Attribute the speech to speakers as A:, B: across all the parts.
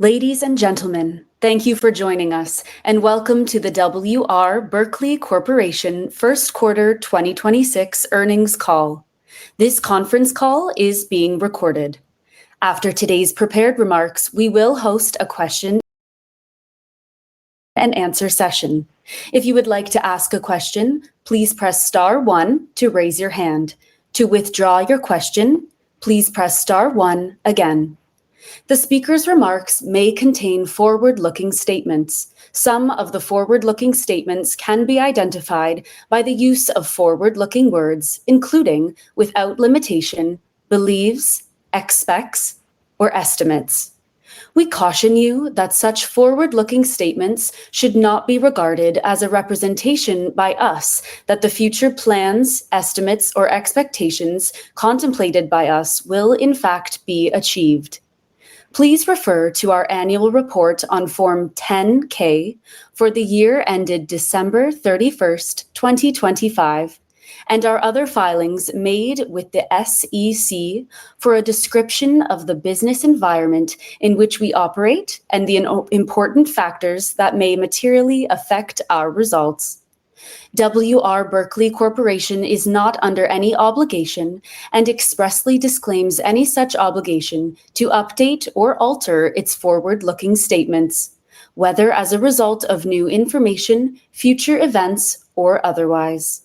A: Ladies and gentlemen, thank you for joining us, and welcome to the Berkley Corporation First Quarter 2026 Earnings Call. This conference call is being recorded. After today's prepared remarks, we will host a question and answer session. If you would like to ask a question, please press star one to raise your hand. To withdraw your question, please press star one again. The speaker's remarks may contain forward-looking statements. Some of the forward-looking statements can be identified by the use of forward-looking words, including, without limitation, believes, expects, or estimates. We caution you that such forward-looking statements should not be regarded as a representation by us that the future plans, estimates, or expectations contemplated by us will in fact be achieved. Please refer to our annual report on Form 10-K for the year ended December 31st, 2025, and our other filings made with the SEC for a description of the business environment in which we operate and the important factors that may materially affect our results. Berkley Corporation is not under any obligation and expressly disclaims any such obligation to update or alter its forward-looking statements, whether as a result of new information, future events, or otherwise.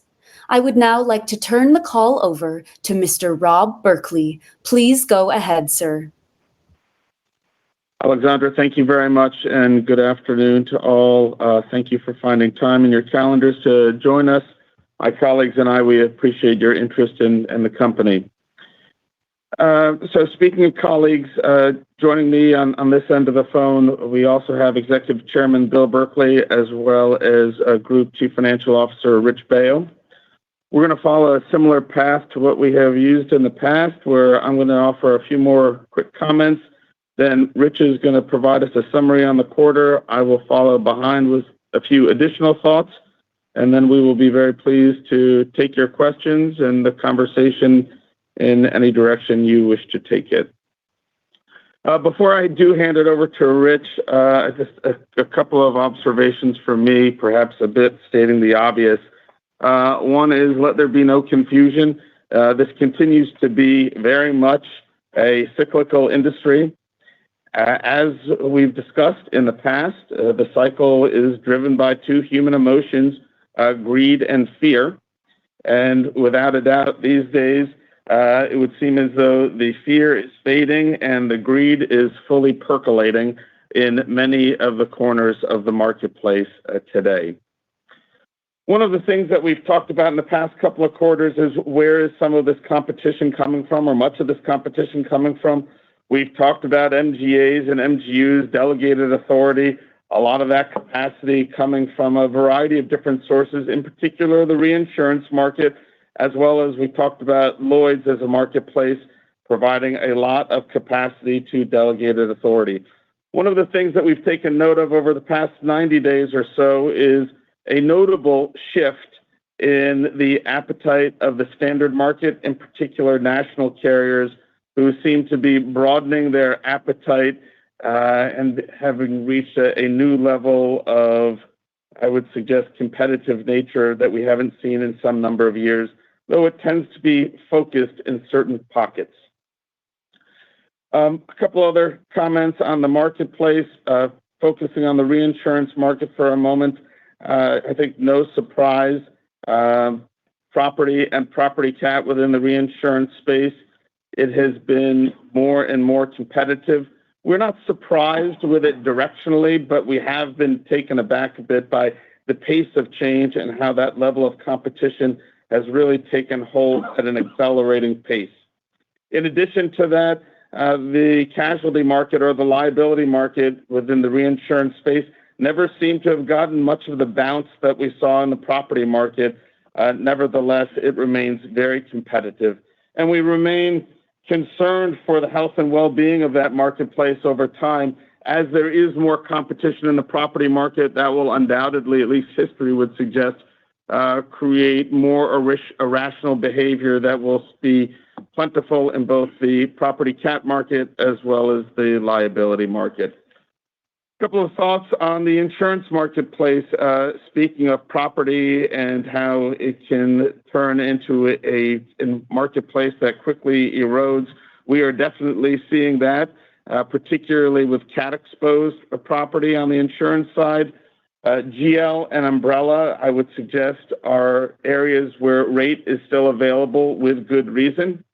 A: I would now like to turn the call over to Mr. Rob Berkley. Please go ahead, sir.
B: Alexandra, thank you very much, and good afternoon to all. Thank you for finding time in your calendars to join us. My colleagues and I, we appreciate your interest in the company. So speaking of colleagues, joining me on this end of the phone, we also have Executive Chairman Bill Berkley, as well as Group Chief Financial Officer Rich Baio. We're going to follow a similar path to what we have used in the past, where I'm going to offer a few more quick comments. Then Rich is going to provide us a summary on the quarter. I will follow behind with a few additional thoughts, and then we will be very pleased to take your questions and the conversation in any direction you wish to take it. Before I do hand it over to Rich, just a couple of observations from me, perhaps a bit stating the obvious. One is, let there be no confusion. This continues to be very much a cyclical industry. As we've discussed in the past, the cycle is driven by two human emotions, greed and fear. And without a doubt, these days, it would seem as though the fear is fading and the greed is fully percolating in many of the corners of the marketplace today. One of the things that we've talked about in the past couple of quarters is where is some of this competition coming from, or much of this competition coming from. We've talked about MGAs and MGUs, delegated authority, a lot of that capacity coming from a variety of different sources, in particular the reinsurance market, as well as we talked about Lloyd's as a marketplace, providing a lot of capacity to delegated authority. One of the things that we've taken note of over the past 90 days or so is a notable shift in the appetite of the standard market, in particular national carriers, who seem to be broadening their appetite and having reached a new level of, I would suggest, competitive nature that we haven't seen in some number of years, though it tends to be focused in certain pockets. A couple other comments on the marketplace, focusing on the reinsurance market for a moment. I think no surprise, property and property cat within the reinsurance space, it has been more and more competitive. We're not surprised with it directionally, but we have been taken aback a bit by the pace of change and how that level of competition has really taken hold at an accelerating pace. In addition to that, the casualty market or the liability market within the reinsurance space never seemed to have gotten much of the bounce that we saw in the property market. Nevertheless, it remains very competitive. And we remain concerned for the health and well-being of that marketplace over time. As there is more competition in the property market, that will undoubtedly, at least history would suggest, create more irrational behavior that will be plentiful in both the property cat market as well as the liability market. Couple of thoughts on the insurance marketplace. Speaking of property and how it can turn into a marketplace that quickly erodes, we are definitely seeing that, particularly with cat-exposed property on the insurance side. GL and umbrella, I would suggest, are areas where rate is still available with good reason.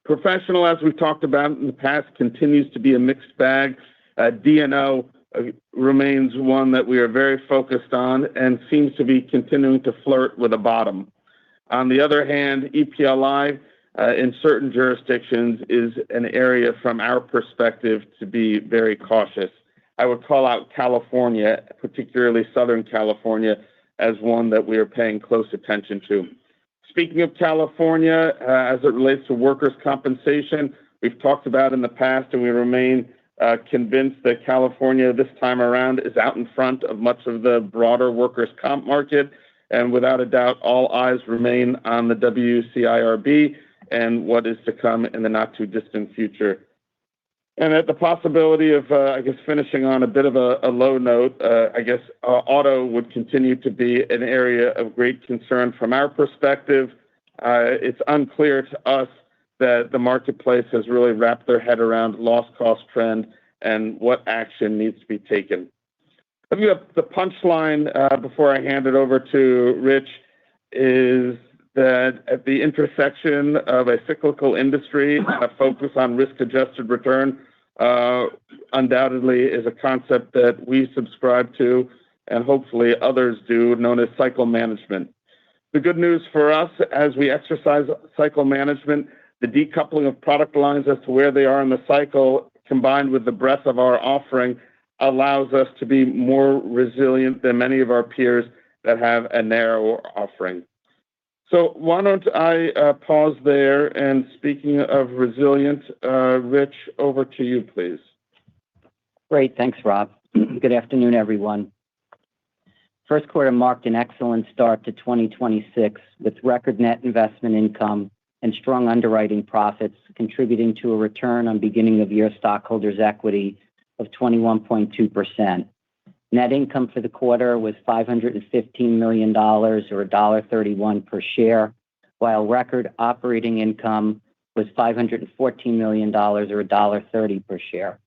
B: Professional, as we've talked about in the past, continues to be a mixed bag. D&O remains one that we are very focused on and seems to be continuing to flirt with a bottom. On the other hand, EPLI in certain jurisdictions is an area from our perspective to be very cautious. I would call out California, particularly Southern California, as one that we are paying close attention to. Speaking of California, as it relates to workers' compensation, we've talked about in the past and we remain convinced that California this time around is out in front of much of the broader workers' comp market. And without a doubt, all eyes remain on the WCIRB and what is to come in the not too distant future. And at the possibility of, finishing on a bit of a low note, auto would continue to be an area of great concern from our perspective. It's unclear to us that the marketplace has really wrapped their head around loss cost trend and what action needs to be taken. I think the punchline before I hand it over to Rich is that at the intersection of a cyclical industry, a focus on risk-adjusted return undoubtedly is a concept that we subscribe to and hopefully others do, known as cycle management. The good news for us as we exercise cycle management, the decoupling of product lines as to where they are in the cycle, combined with the breadth of our offering, allows us to be more resilient than many of our peers that have a narrower offering. So why don't I pause there, and speaking of resilient, Rich, over to you, please.
C: Great. Thanks, Rob. Good afternoon, everyone. First quarter marked an excellent start to 2026 with record net investment income and strong underwriting profits contributing to a return on beginning of year stockholders' equity of 21.2%. Net income for the quarter was $515 million or $1.31 per share, while record operating income was $514 million or $1.30 per share.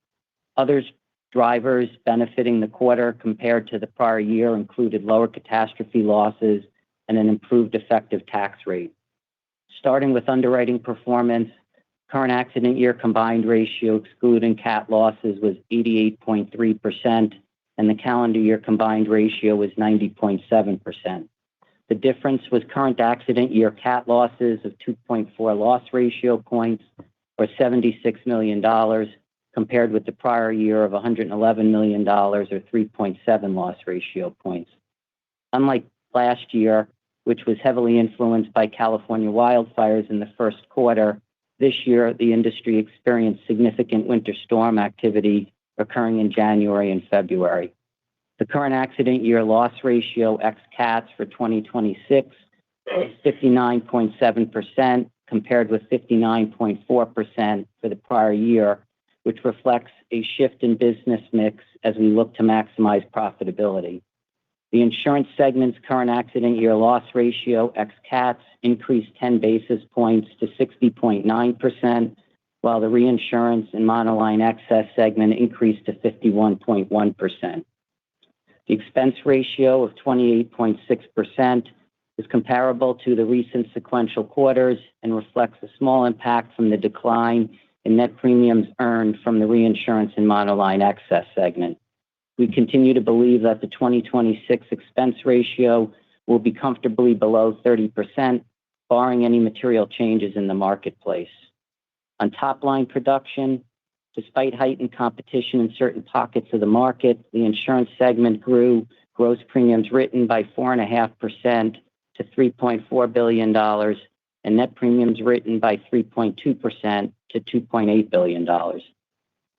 C: Other drivers benefiting the quarter compared to the prior year included lower catastrophe losses and an improved effective tax rate. Starting with underwriting performance, current accident year combined ratio excluding cat losses was 88.3%, and the calendar year combined ratio was 90.7%. The difference was current accident year cat losses of 2.4 loss ratio points, or $76 million, compared with the prior year of $111 million, or 3.7 loss ratio points. Unlike last year, which was heavily influenced by California wildfires in the first quarter, this year the industry experienced significant winter storm activity occurring in January and February. The current accident year loss ratio ex cats for 2026 is 59.7% compared with 59.4% for the prior year, which reflects a shift in business mix as we look to maximize profitability. The insurance segment's current accident year loss ratio ex cats increased 10 basis points to 60.9%, while the reinsurance and monoline excess segment increased to 51.1%. The expense ratio of 28.6% is comparable to the recent sequential quarters and reflects a small impact from the decline in net premiums earned from the reinsurance and monoline excess segment. We continue to believe that the 2026 expense ratio will be comfortably below 30%, barring any material changes in the marketplace. On top-line production, despite heightened competition in certain pockets of the market, the insurance segment grew gross premiums written by 4.5% to $3.4 billion and net premiums written by 3.2% to $2.8 billion.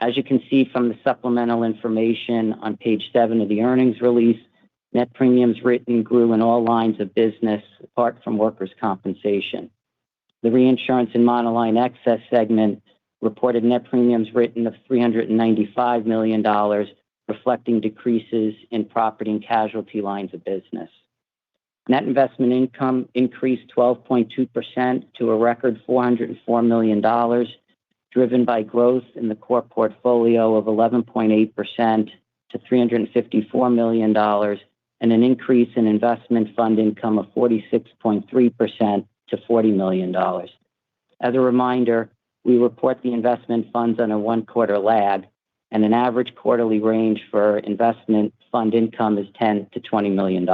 C: As you can see from the supplemental information on page 7 of the earnings release, net premiums written grew in all lines of business apart from workers' compensation. The reinsurance and monoline excess segment reported net premiums written of $395 million, reflecting decreases in property and casualty lines of business. Net investment income increased 12.2% to a record $404 million, driven by growth in the core portfolio of 11.8% to $354 million, and an increase in investment fund income of 46.3% to $40 million. As a reminder, we report the investment funds on a one-quarter lag, and an average quarterly range for investment fund income is $10 to $20 million.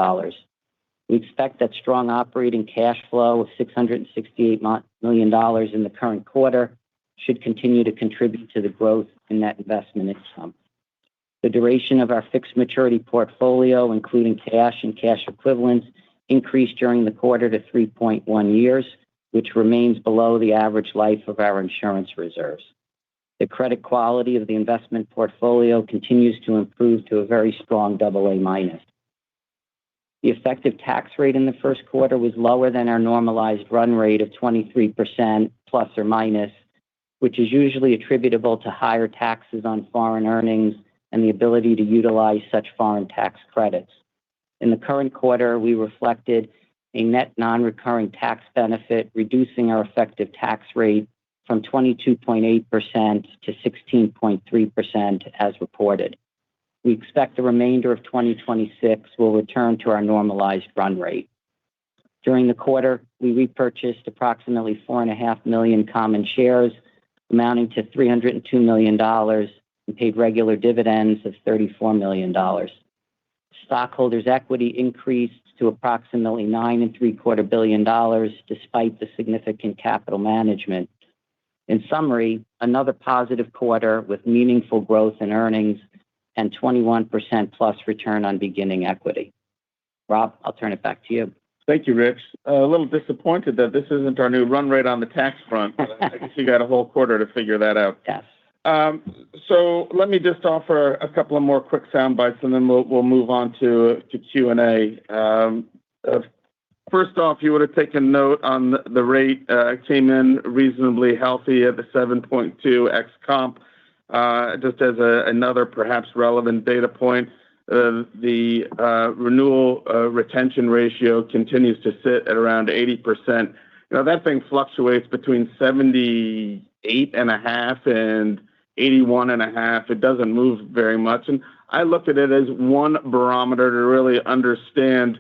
C: We expect that strong operating cash flow of $668 million in the current quarter should continue to contribute to the growth in net investment income. The duration of our fixed maturity portfolio, including cash and cash equivalents, increased during the quarter to 3.1 years, which remains below the average life of our insurance reserves. The credit quality of the investment portfolio continues to improve to a very strong AA-. The effective tax rate in the first quarter was lower than our normalized run rate of 23% plus or minus, which is usually attributable to higher taxes on foreign earnings and the ability to utilize such foreign tax credits. In the current quarter, we reflected a net non-recurring tax benefit, reducing our effective tax rate from 22.8% to 16.3% as reported. We expect the remainder of 2026 will return to our normalized run rate. During the quarter, we repurchased approximately 4.5 million common shares, amounting to $302 million, and paid regular dividends of $34 million. Stockholders' equity increased to approximately $9.75 billion, despite the significant capital management. In summary, another positive quarter with meaningful growth in earnings and 21% plus return on beginning equity. Rob, I'll turn it back to you.
B: Thank you, Rich. A little disappointed that this isn't our new run rate on the tax front. I guess you got a whole quarter to figure that out.
C: Yes.
B: So let me just offer a couple of more quick sound bites, and then we'll move on to Q&A. First off, you would have taken note on the rate, came in reasonably healthy at the 7.2 ex comp. Just as another perhaps relevant data point, the renewal retention ratio continues to sit at around 80%. That thing fluctuates between 78.5 and 81.5. It doesn't move very much. And I look at it as one barometer to really understand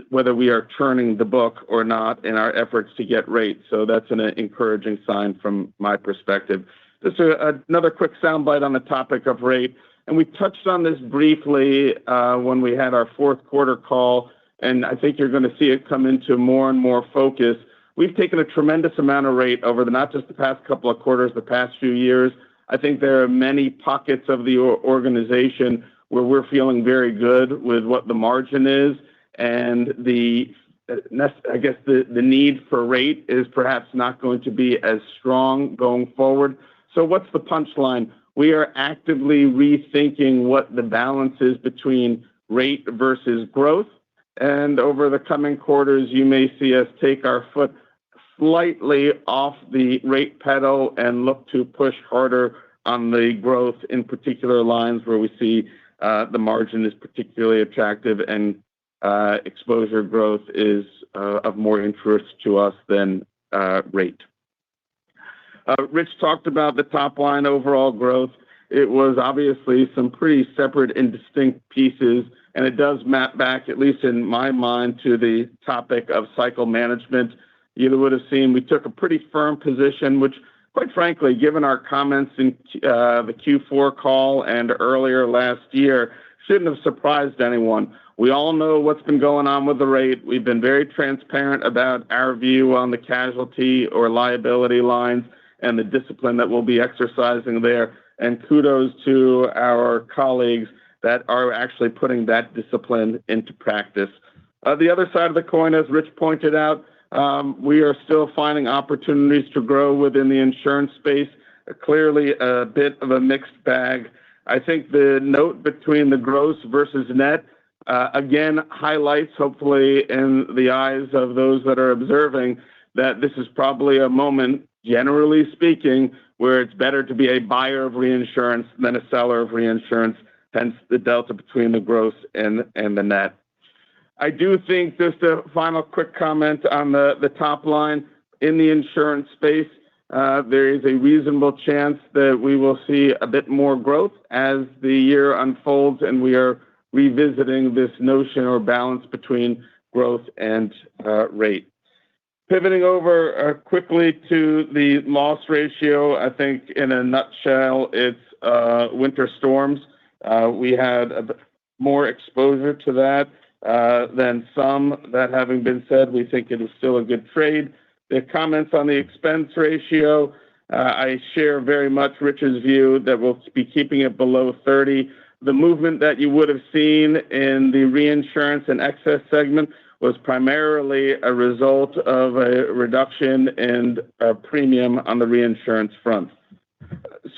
B: whether we are churning the book or not in our efforts to get rates. So that's an encouraging sign from my perspective. Just another quick soundbite on the topic of rate. And we touched on this briefly when we had our fourth quarter call, and I think you're going to see it come into more and more focus. We've taken a tremendous amount of rate over not just the past couple of quarters, the past few years. I think there are many pockets of the organization where we're feeling very good with what the margin is, and I guess the need for rate is perhaps not going to be as strong going forward. So what's the punchline? We are actively rethinking what the balance is between rate versus growth. And over the coming quarters, you may see us take our foot slightly off the rate pedal and look to push harder on the growth in particular lines where we see the margin is particularly attractive and exposure growth is of more interest to us than rate. Rich talked about the top line overall growth. It was obviously some pretty separate and distinct pieces, and it does map back, at least in my mind, to the topic of cycle management. You would have seen we took a pretty firm position, which, quite frankly, given our comments in the Q4 call and earlier last year, shouldn't have surprised anyone. We all know what's been going on with the rate. We've been very transparent about our view on the casualty or liability lines and the discipline that we'll be exercising there. And kudos to our colleagues that are actually putting that discipline into practice. The other side of the coin, as Rich pointed out, we are still finding opportunities to grow within the insurance space. Clearly a bit of a mixed bag. I think the note between the gross versus net, again, highlights, hopefully, in the eyes of those that are observing, that this is probably a moment generally speaking, where it's better to be a buyer of reinsurance than a seller of reinsurance, hence the delta between the gross and the net. I do think, just a final quick comment on the top line, in the insurance space, there is a reasonable chance that we will see a bit more growth as the year unfolds, and we are revisiting this notion or balance between growth and rate. Pivoting over quickly to the loss ratio, I think in a nutshell, it's winter storms. We had more exposure to that than some. That having been said, we think it is still a good trade. The comments on the expense ratio, I share very much Rich's view that we'll be keeping it below 30. The movement that you would have seen in the reinsurance and excess segment was primarily a result of a reduction in premium on the reinsurance front.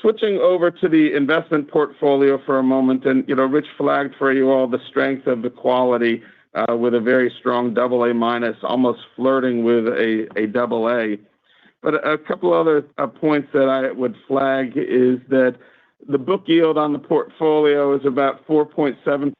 B: Switching over to the investment portfolio for a moment, and Rich flagged for you all the strength of the quality with a very strong AA-, almost flirting with a AA. But a couple other points that I would flag is that the book yield on the portfolio is about 4.7%.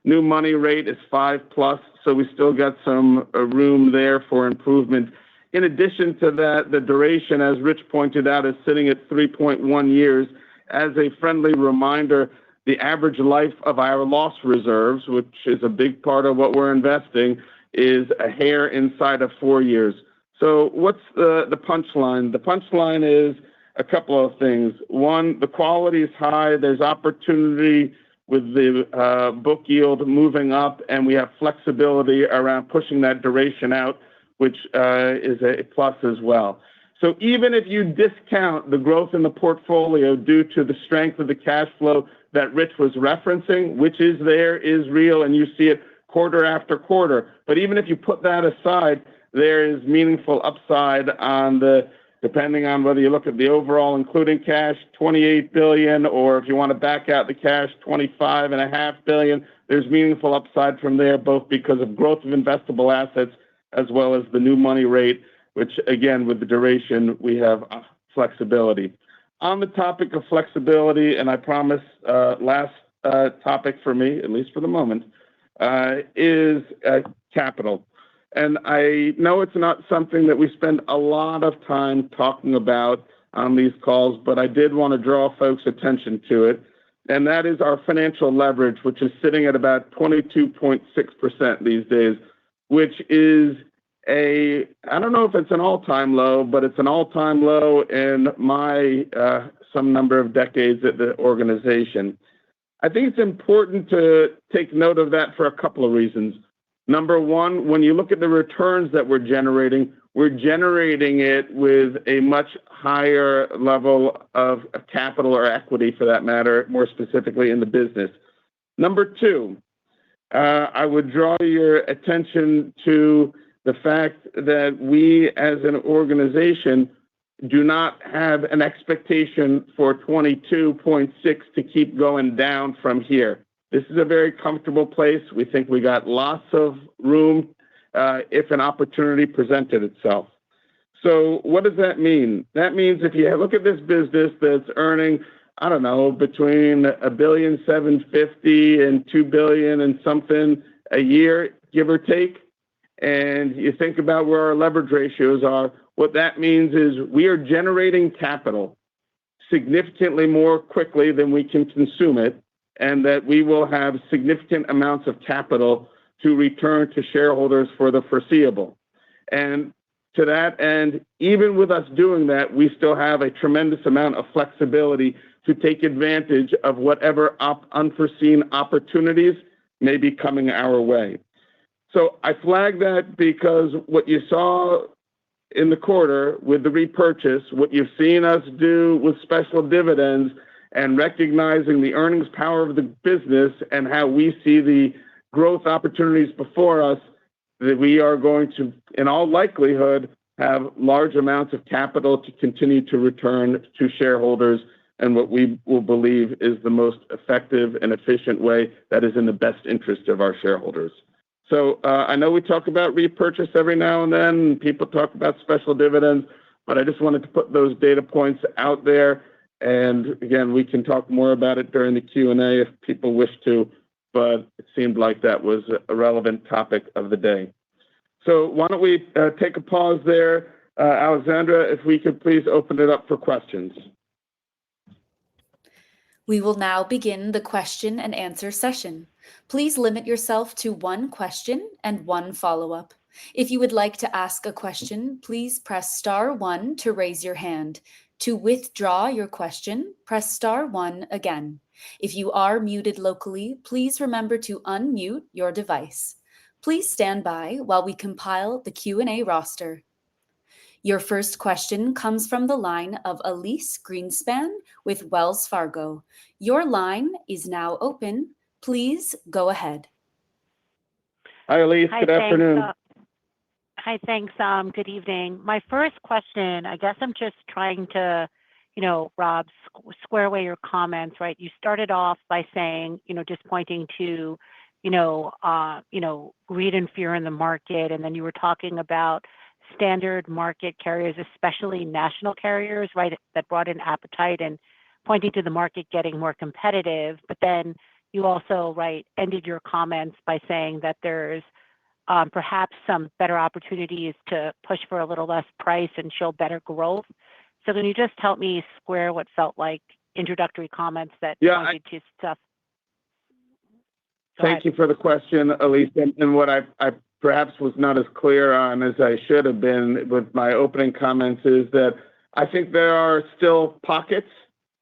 B: New money rate is 5+, so we still got some room there for improvement. In addition to that, the duration, as Rich pointed out, is sitting at 3.1 years. As a friendly reminder, the average life of our loss reserves, which is a big part of what we're investing, is a hair inside of 4 years. So what's the punchline? The punchline is a couple of things. One, the quality is high. There's opportunity with the book yield moving up, and we have flexibility around pushing that duration out, which is a plus as well. So even if you discount the growth in the portfolio due to the strength of the cash flow that Rich was referencing, which is there, is real, and you see it quarter after quarter. But even if you put that aside, there is meaningful upside on depending on whether you look at the overall, including cash, $28 billion, or if you want to back out the cash, $25.5 billion. There's meaningful upside from there, both because of growth of investable assets as well as the new money rate, which, again, with the duration, we have flexibility. On the topic of flexibility, and I promise last topic for me, at least for the moment, is capital. And I know it's not something that we spend a lot of time talking about on these calls, but I did want to draw folks' attention to it. And that is our financial leverage, which is sitting at about 22.6% these days, which is I don't know if it's an all-time low, but it's an all-time low in my some number of decades at the organization. I think it's important to take note of that for a couple of reasons. Number one, when you look at the returns that we're generating it with a much higher level of capital or equity, for that matter, more specifically in the business. Number two, I would draw your attention to the fact that we as an organization do not have an expectation for 22.6 to keep going down from here. This is a very comfortable place. We think we got lots of room if an opportunity presented itself. So what does that mean? That means if you look at this business that's earning, I don't know, between $1.75 billion and $2 billion and something a year, give or take, and you think about where our leverage ratios are, what that means is we are generating capital significantly more quickly than we can consume it, and that we will have significant amounts of capital to return to shareholders for the foreseeable. And to that end, even with us doing that, we still have a tremendous amount of flexibility to take advantage of whatever unforeseen opportunities may be coming our way. So I flag that because what you saw in the quarter with the repurchase, what you've seen us do with special dividends, and recognizing the earnings power of the business and how we see the growth opportunities before us, that we are going to, in all likelihood, have large amounts of capital to continue to return to shareholders, and what we will believe is the most effective and efficient way that is in the best interest of our shareholders. So I know we talk about repurchase every now and then, and people talk about special dividends, but I just wanted to put those data points out there. And again, we can talk more about it during the Q&A if people wish to, but it seemed like that was a relevant topic of the day. So why don't we take a pause there. Alexandra, if we could please open it up for questions.
A: We will now begin the question and answer session. Please limit yourself to one question and one follow-up. If you would like to ask a question, please press star 1 to raise your hand. To withdraw your question, press star 1 again. If you are muted locally, please remember to unmute your device. Please stand by while we compile the Q&A roster. Your first question comes from the line of Elise Greenspan with Wells Fargo. Your line is now open. Please go ahead.
B: Hi, Elise. Good afternoon.
D: Hi, thanks. Good evening. My first question, I guess I'm just trying to, Rob, square away your comments, right? You started off by saying, just pointing to, greed and fear in the market, and then you were talking about standard market carriers, especially national carriers, right, that brought in appetite and pointing to the market getting more competitive. But then you also, right, ended your comments by saying that there's perhaps some better opportunities to push for a little less price and show better growth. So can you just help me square what felt like introductory comments that pointed to stuff?
B: Thank you for the question, Elise. And what I perhaps was not as clear on as I should have been with my opening comments is that I think there are still pockets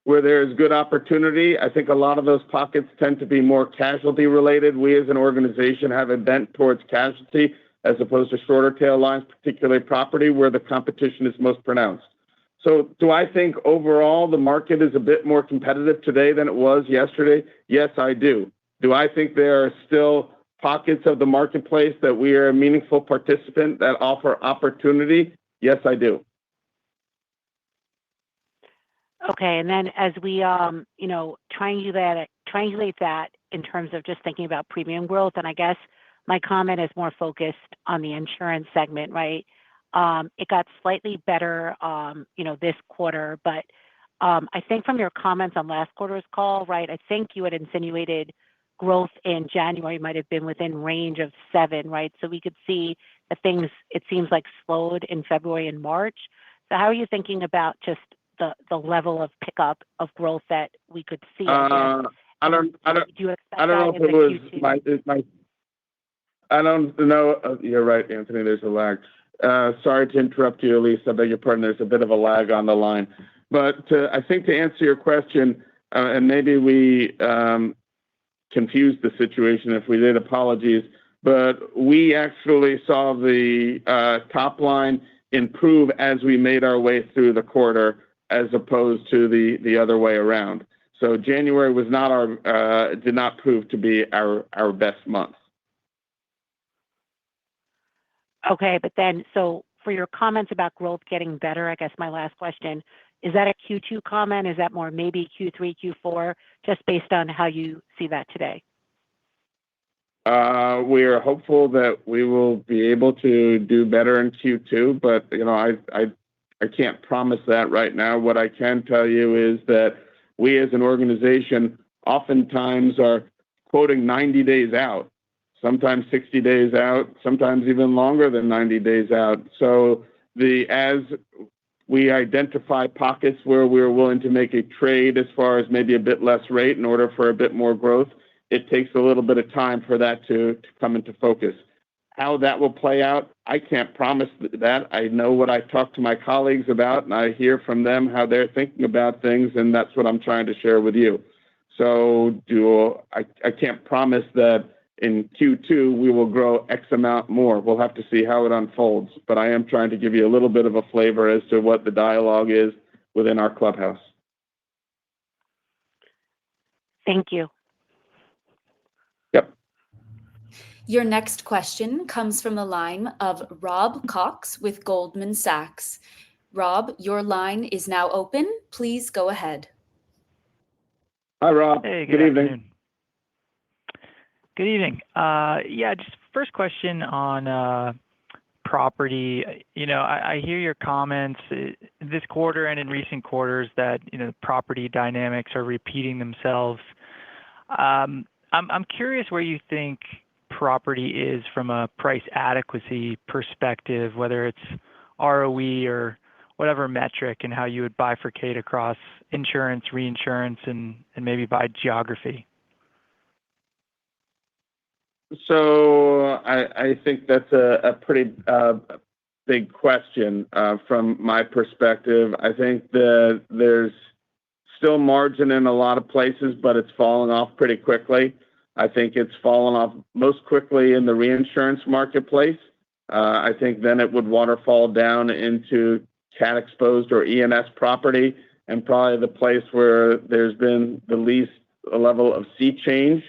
B: where there's good opportunity. I think a lot of those pockets tend to be more casualty related. We as an organization have a bent towards casualty as opposed to shorter tail lines, particularly property, where the competition is most pronounced. So do I think overall the market is a bit more competitive today than it was yesterday? Yes, I do. Do I think there are still pockets of the marketplace that we are a meaningful participant that offer opportunity? Yes, I do.
D: Okay, and then as we, triangulate that in terms of just thinking about premium growth, and I guess my comment is more focused on the insurance segment, right? It got slightly better, this quarter, but I think from your comments on last quarter's call, right, I think you had insinuated growth in January might have been within range of 7, right? So we could see that things, it seems like, slowed in February and March. So how are you thinking about just the level of pickup of growth that we could see?
B: I don't know if it was my I don't know. You're right, Anthony. There's a lag. Sorry to interrupt you, Elise. I beg your pardon. There's a bit of a lag on the line. But I think to answer your question, and maybe we confused the situation. If we did, apologies. But we actually saw the top line improve as we made our way through the quarter, as opposed to the other way around. So January was not did not prove to be our best month.
D: Okay, but then, so for your comments about growth getting better, I guess my last question, is that a Q2 comment? Is that more maybe Q3, Q4, just based on how you see that today?
B: We are hopeful that we will be able to do better in Q2, but I can't promise that right now. What I can tell you is that we as an organization oftentimes are quoting 90 days out, sometimes 60 days out, sometimes even longer than 90 days out. So as we identify pockets where we're willing to make a trade as far as maybe a bit less rate in order for a bit more growth, it takes a little bit of time for that to come into focus. How that will play out, I can't promise that. I know what I talk to my colleagues about, and I hear from them how they're thinking about things, and that's what I'm trying to share with you. So I can't promise that in Q2 we will grow X amount more. We'll have to see how it unfolds. But I am trying to give you a little bit of a flavor as to what the dialogue is within our clubhouse.
D: Thank you.
B: Yep.
A: Your next question comes from the line of Rob Cox with Goldman Sachs. Rob, your line is now open. Please go ahead.
B: Hi, Rob.
E: Hey,
B: good evening.
E: Good evening. Just first question on property, I hear your comments this quarter and in recent quarters that, property dynamics are repeating themselves. I'm curious where you think property is from a price adequacy perspective, whether it's ROE or whatever metric, and how you would bifurcate across insurance, reinsurance, and maybe by geography.
B: So I think that's a pretty big question from my perspective. I think that there's still margin in a lot of places, but it's fallen off pretty quickly. I think it's fallen off most quickly in the reinsurance marketplace. I think then it would waterfall down into cat exposed or E&S property, and probably the place where there's been the least level of sea change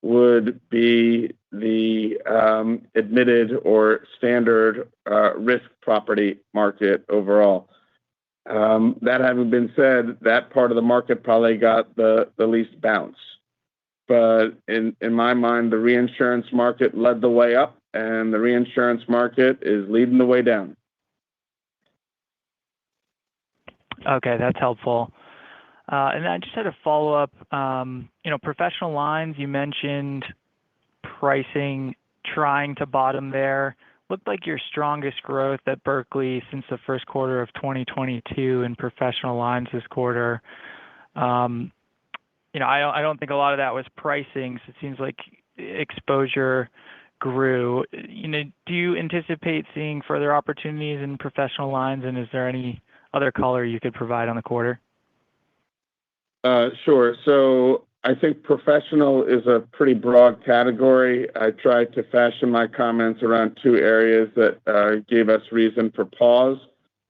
B: would be the admitted or standard risk property market overall. That having been said, that part of the market probably got the least bounce. But in my mind, the reinsurance market led the way up, and the reinsurance market is leading the way down.
E: Okay, that's helpful. And I just had a follow-up. Professional lines, you mentioned pricing trying to bottom there. Looked like your strongest growth at Berkley since the first quarter of 2022 in professional lines this quarter. I don't think a lot of that was pricing, so it seems like exposure grew. Do you anticipate seeing further opportunities in professional lines, and is there any other color you could provide on the quarter?
B: Sure. So I think professional is a pretty broad category. I tried to fashion my comments around two areas that gave us reason for pause.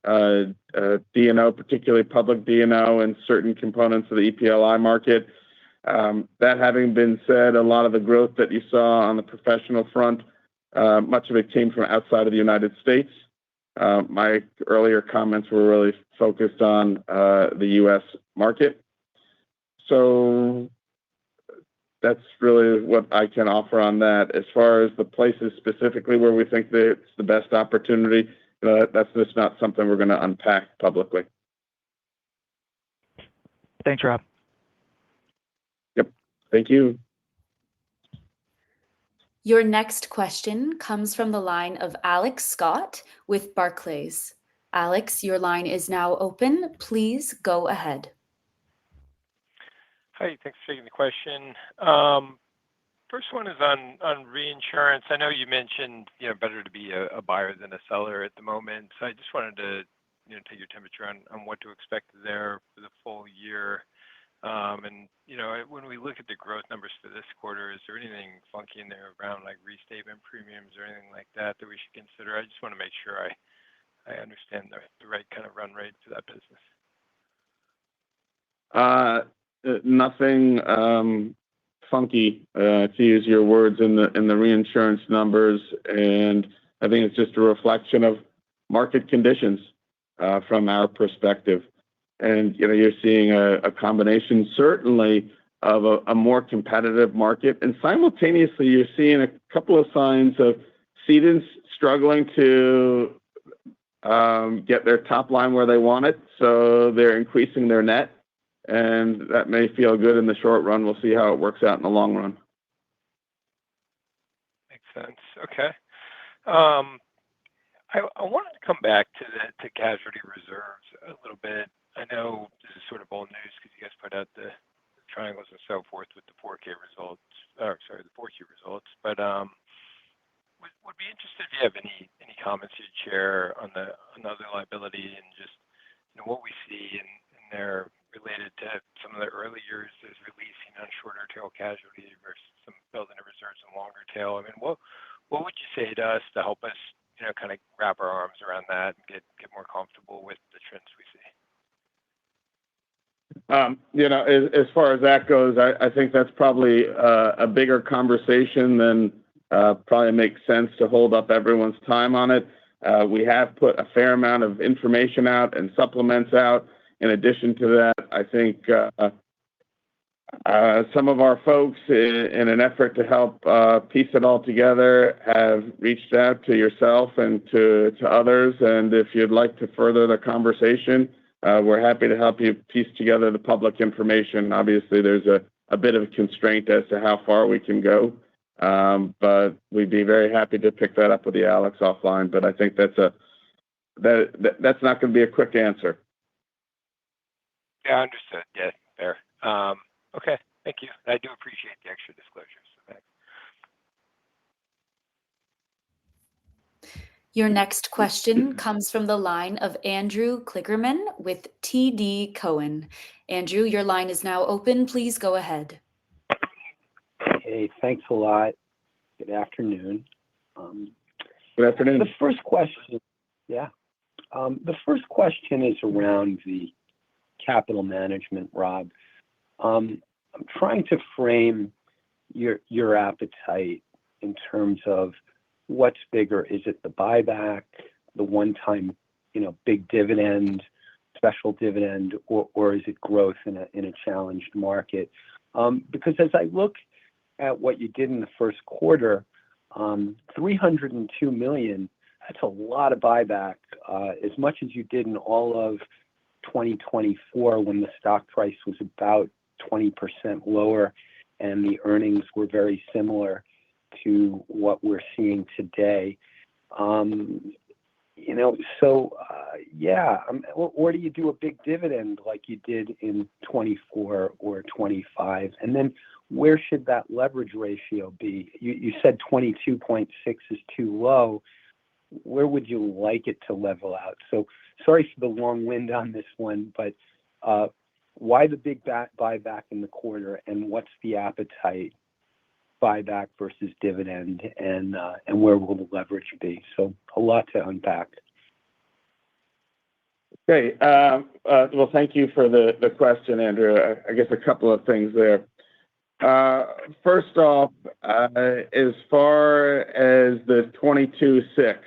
B: D&O, particularly public D&O, and certain components of the EPLI market. That having been said, a lot of the growth that you saw on the professional front, much of it came from outside of the United States. My earlier comments were really focused on the U.S. market. So that's really what I can offer on that. As far as the places specifically where we think that it's the best opportunity, that's just not something we're going to unpack publicly.
E: Thanks, Rob.
B: Yep. Thank you.
A: Your next question comes from the line of Alex Scott with Barclays. Alex, your line is now open. Please go ahead.
F: Hi, thanks for taking the question. First one is on reinsurance. I know you mentioned better to be a buyer than a seller at the moment. So I just wanted to take your temperature on what to expect there for the full year. And when we look at the growth numbers for this quarter, is there anything funky in there around like restatement premiums or anything like that we should consider? I just want to make sure I understand the right kind of run rate for that business.
B: Nothing funky, to use your words, in the reinsurance numbers, and I think it's just a reflection of market conditions from our perspective. And you're seeing a combination, certainly, of a more competitive market, and simultaneously you're seeing a couple of signs of cedents struggling to get their top line where they want it, so they're increasing their net. And that may feel good in the short run. We'll see how it works out in the long run.
F: Makes sense. Okay. I wanted to come back to casualty reserves a little bit. I know this is sort of old news because you guys put out the triangles and so forth with the 4K results. The 4Q results. But would be interested if you have any comments you'd share on the other liability and just what we see in there related to some of the early years is releasing on shorter tail casualty versus some building of reserves and longer tail. I mean, what would you say to us to help us, kind of wrap our arms around that and get more comfortable with the trends we see?
B: As far as that goes, I think that's probably a bigger conversation than probably makes sense to hold up everyone's time on it. We have put a fair amount of information out and supplements out. In addition to that, I think Some of our folks, in an effort to help piece it all together, have reached out to yourself and to others. And if you'd like to further the conversation, we're happy to help you piece together the public information. Obviously, there's a bit of constraint as to how far we can go, but we'd be very happy to pick that up with you, Alex, offline. But I think that's not going to be a quick answer.
F: Yeah, understood. Yeah, fair. Okay, thank you. I do appreciate the extra disclosures. So thanks.
A: Your next question comes from the line of Andrew Kligerman with TD Cowen. Andrew, your line is now open. Please go ahead.
G: Hey, thanks a lot. Good afternoon.
B: Good afternoon.
G: The first question is around the capital management, Rob. I'm trying to frame your appetite in terms of what's bigger. Is it the buyback, the one-time, big dividend, special dividend, or is it growth in a challenged market? Because as I look at what you did in the first quarter, $302 million, that's a lot of buyback, as much as you did in all of 2024 when the stock price was about 20% lower and the earnings were very similar to what we're seeing today. Or do you do a big dividend like you did in 24 or 25? And then where should that leverage ratio be? You said 22.6 is too low. Where would you like it to level out? So sorry for the long wind on this one, but why the big buyback in the quarter, and what's the appetite, buyback versus dividend, and where will the leverage be? So a lot to unpack.
B: Okay. Well, thank you for the question, Andrew. I guess a couple of things there. First off, as far as the 22.6,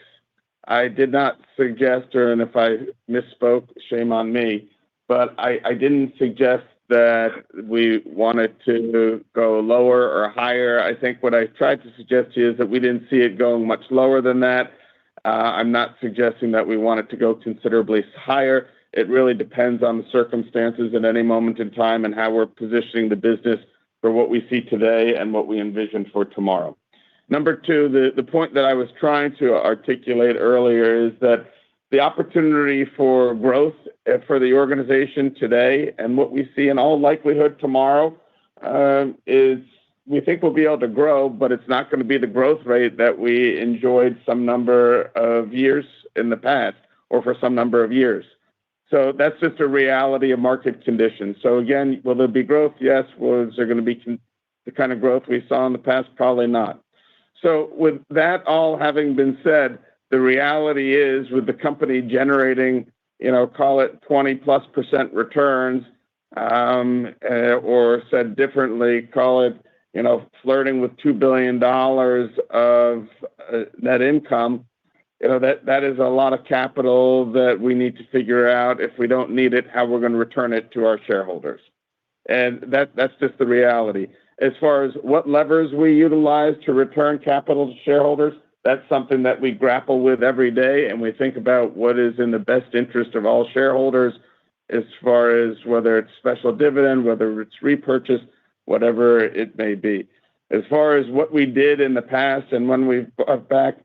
B: I did not suggest, and if I misspoke, shame on me, but I didn't suggest that we wanted to go lower or higher. I think what I tried to suggest to you is that we didn't see it going much lower than that. I'm not suggesting that we want it to go considerably higher. It really depends on the circumstances at any moment in time and how we're positioning the business for what we see today and what we envision for tomorrow. Number two, the point that I was trying to articulate earlier is that the opportunity for growth for the organization today and what we see in all likelihood tomorrow is we think we'll be able to grow, but it's not going to be the growth rate that we enjoyed some number of years in the past or for some number of years. So that's just a reality of market conditions. So again, will there be growth? Yes. Was there going to be the kind of growth we saw in the past? Probably not. So with that all having been said, the reality is with the company generating, call it 20+% returns, or said differently, call it, flirting with $2 billion of net income, that is a lot of capital that we need to figure out, if we don't need it, how we're going to return it to our shareholders. And that's just the reality. As far as what levers we utilize to return capital to shareholders, that's something that we grapple with every day, and we think about what is in the best interest of all shareholders as far as whether it's special dividend, whether it's repurchase, whatever it may be. As far as what we did in the past and when we bought back,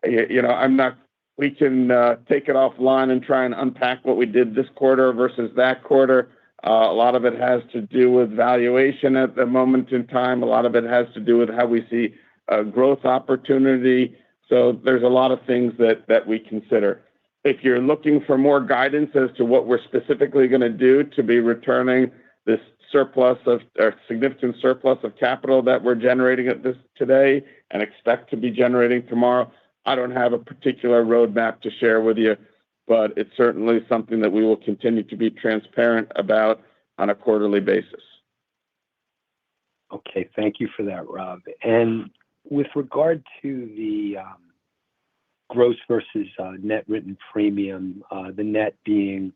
B: we can take it offline and try and unpack what we did this quarter versus that quarter. A lot of it has to do with valuation at the moment in time. A lot of it has to do with how we see growth opportunity. So there's a lot of things that we consider. If you're looking for more guidance as to what we're specifically going to do to be returning this significant surplus of capital that we're generating today and expect to be generating tomorrow, I don't have a particular roadmap to share with you, but it's certainly something that we will continue to be transparent about on a quarterly basis.
G: Okay, thank you for that, Rob. And with regard to the gross versus net written premium, the net being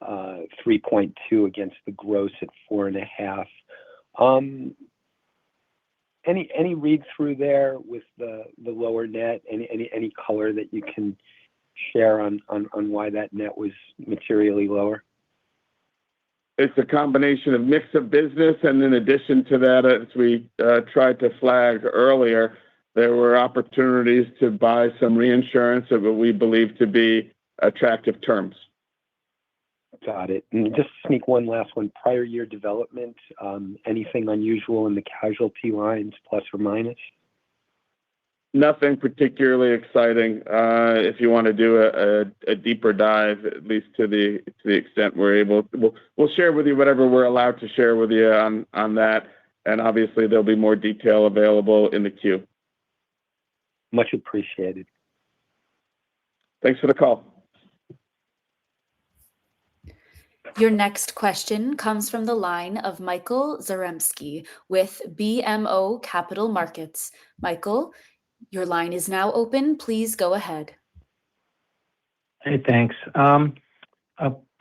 G: 3.2 against the gross at 4.5, Um, any read through there with the lower net? Any color that you can share on why that net was materially lower?
B: It's a combination of mix of business, and in addition to that, as we tried to flag earlier, there were opportunities to buy some reinsurance at what we believe to be attractive terms.
G: Got it. And just sneak one last one. Prior year development, anything unusual in the casualty lines, plus or minus?
B: Nothing particularly exciting. If you want to do a deeper dive, at least to the extent we're able, we'll share with you whatever we're allowed to share with you on that. And obviously, there'll be more detail available in the queue.
G: Much appreciated.
B: Thanks for the call.
A: Your next question comes from the line of Michael Zaremski with BMO Capital Markets. Michael, your line is now open. Please go ahead.
H: Hey, thanks.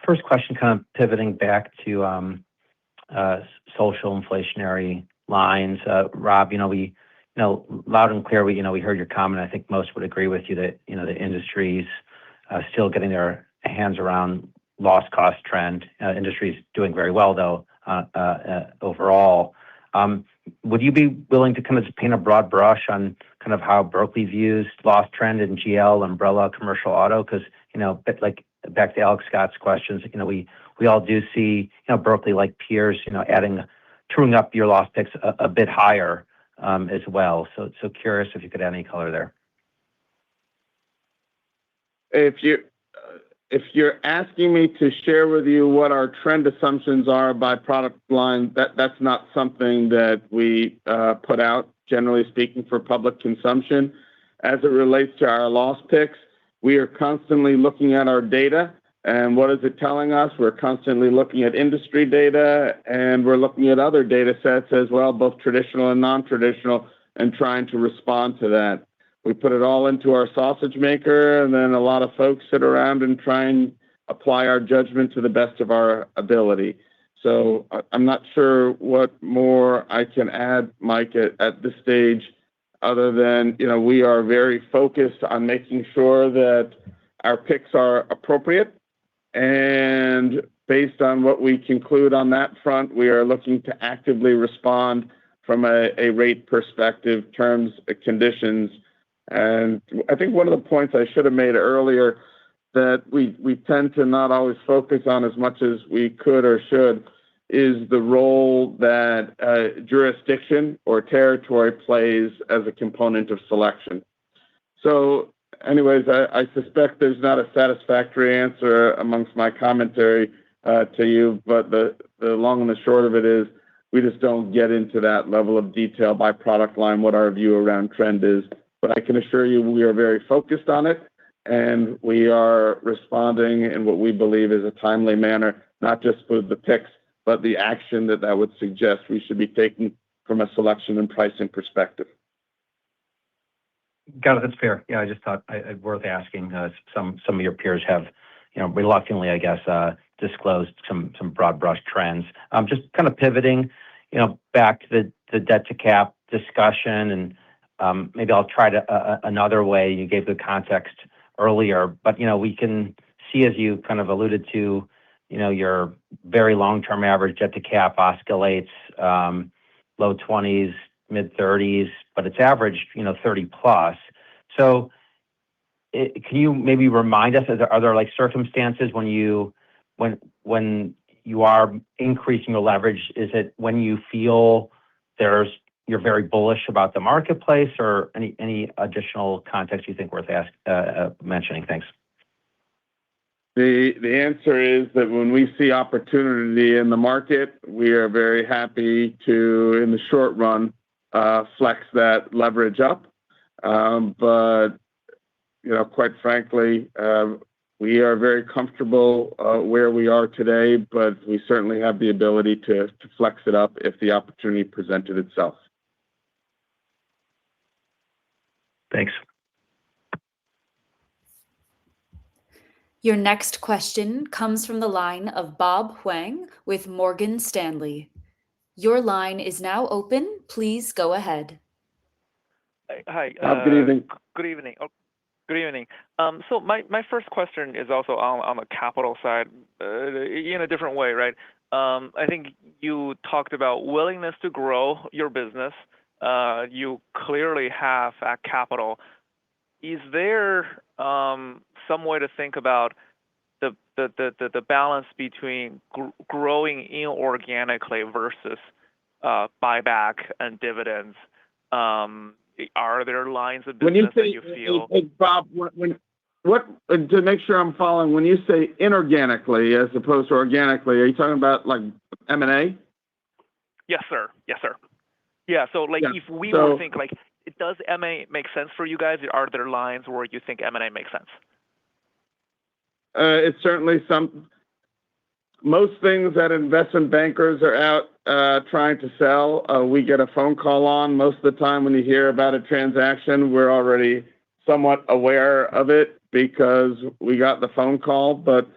H: First question, kind of pivoting back to social inflationary lines. Rob, we loud and clear, we heard your comment. I think most would agree with you that, the industry's still getting their hands around loss cost trend. Industry's doing very well, though, overall. Would you be willing to kind of just paint a broad brush on kind of how Berkley views loss trend in GL, umbrella, commercial auto? Because, like back to Alex Scott's questions, we all do see, Berkley, like peers, truing up your loss picks a bit higher as well. So curious if you could add any color there.
B: If you're asking me to share with you what our trend assumptions are by product line, that's not something that we put out, generally speaking, for public consumption. As it relates to our loss picks, we are constantly looking at our data, and what is it telling us? We're constantly looking at industry data, and we're looking at other data sets as well, both traditional and non-traditional, and trying to respond to that. We put it all into our sausage maker, and then a lot of folks sit around and try and apply our judgment to the best of our ability. So I'm not sure what more I can add, Mike, at this stage, other than, we are very focused on making sure that our picks are appropriate. And based on what we conclude on that front, we are looking to actively respond from a rate perspective, terms, conditions. And I think one of the points I should have made earlier that we tend to not always focus on as much as we could or should is the role that jurisdiction or territory plays as a component of selection. So anyways, I suspect there's not a satisfactory answer amongst my commentary to you, but the long and the short of it is we just don't get into that level of detail by product line, what our view around trend is. But I can assure you we are very focused on it, and we are responding in what we believe is a timely manner, not just for the picks, but the action that would suggest we should be taking from a selection and pricing perspective.
H: Got it. That's fair. Yeah, I just thought it worth asking. Some of your peers have, reluctantly, I guess, disclosed some broad brush trends. Just kind of pivoting, back to the debt to cap discussion, and maybe I'll try to another way. You gave the context earlier, but we can see, as you kind of alluded to, your very long-term average debt to cap oscillates low 20s, mid 30s, but it's averaged 30 plus. So can you maybe remind us, are there like circumstances when you are increasing your leverage? Is it when you feel you're very bullish about the marketplace, or any additional context you think worth mentioning? Thanks.
B: The answer is that when we see opportunity in the market, we are very happy to, in the short run, flex that leverage up. But quite frankly, we are very comfortable where we are today, but we certainly have the ability to flex it up if the opportunity presented itself.
H: Thanks.
A: Your next question comes from the line of Bob Huang with Morgan Stanley. Your line is now open. Please go ahead.
I: Hi.
B: Good evening.
I: Good evening. Good evening. So my first question is also on the capital side, in a different way, right? I think you talked about willingness to grow your business. You clearly have capital. Is there some way to think about the balance between growing inorganically versus buyback and dividends? Are there lines of
B: When you
I: business that
B: say,
I: you feel?
B: Bob, to make sure I'm following, when you say inorganically as opposed to organically, are you talking about like M&A?
I: Yes, sir. Yes, sir. Yeah. So like,
B: Yeah.
I: if we
B: So-
I: were to think like, does M&A make sense for you guys? Are there lines where you think M&A makes sense?
B: It's certainly most things that investment bankers are out trying to sell, we get a phone call on. Most of the time when you hear about a transaction, we're already somewhat aware of it because we got the phone call. But,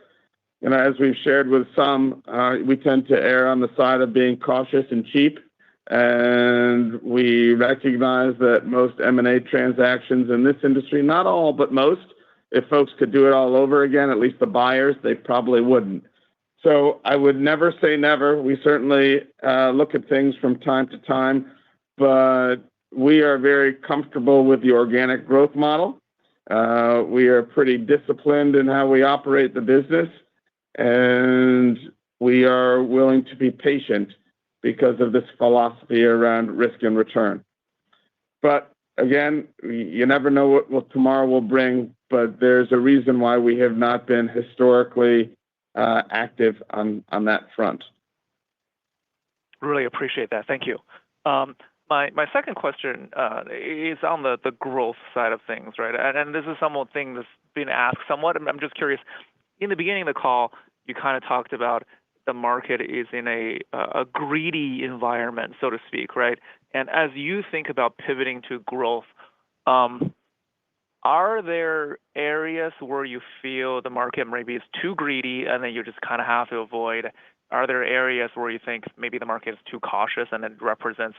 B: as we've shared with some, we tend to err on the side of being cautious and cheap. And we recognize that most M&A transactions in this industry, not all, but most, if folks could do it all over again, at least the buyers, they probably wouldn't. So I would never say never. We certainly look at things from time to time, but we are very comfortable with the organic growth model. We are pretty disciplined in how we operate the business, and we are willing to be patient because of this philosophy around risk and return. But again, you never know what tomorrow will bring, but there's a reason why we have not been historically active on that front.
I: Really appreciate that. Thank you. My second question is on the growth side of things, right? And this is something that's been asked somewhat. I'm just curious. In the beginning of the call, you kind of talked about the market is in a greedy environment, so to speak, right? And as you think about pivoting to growth, are there areas where you feel the market maybe is too greedy and then you just kind of have to avoid? Are there areas where you think maybe the market is too cautious and it represents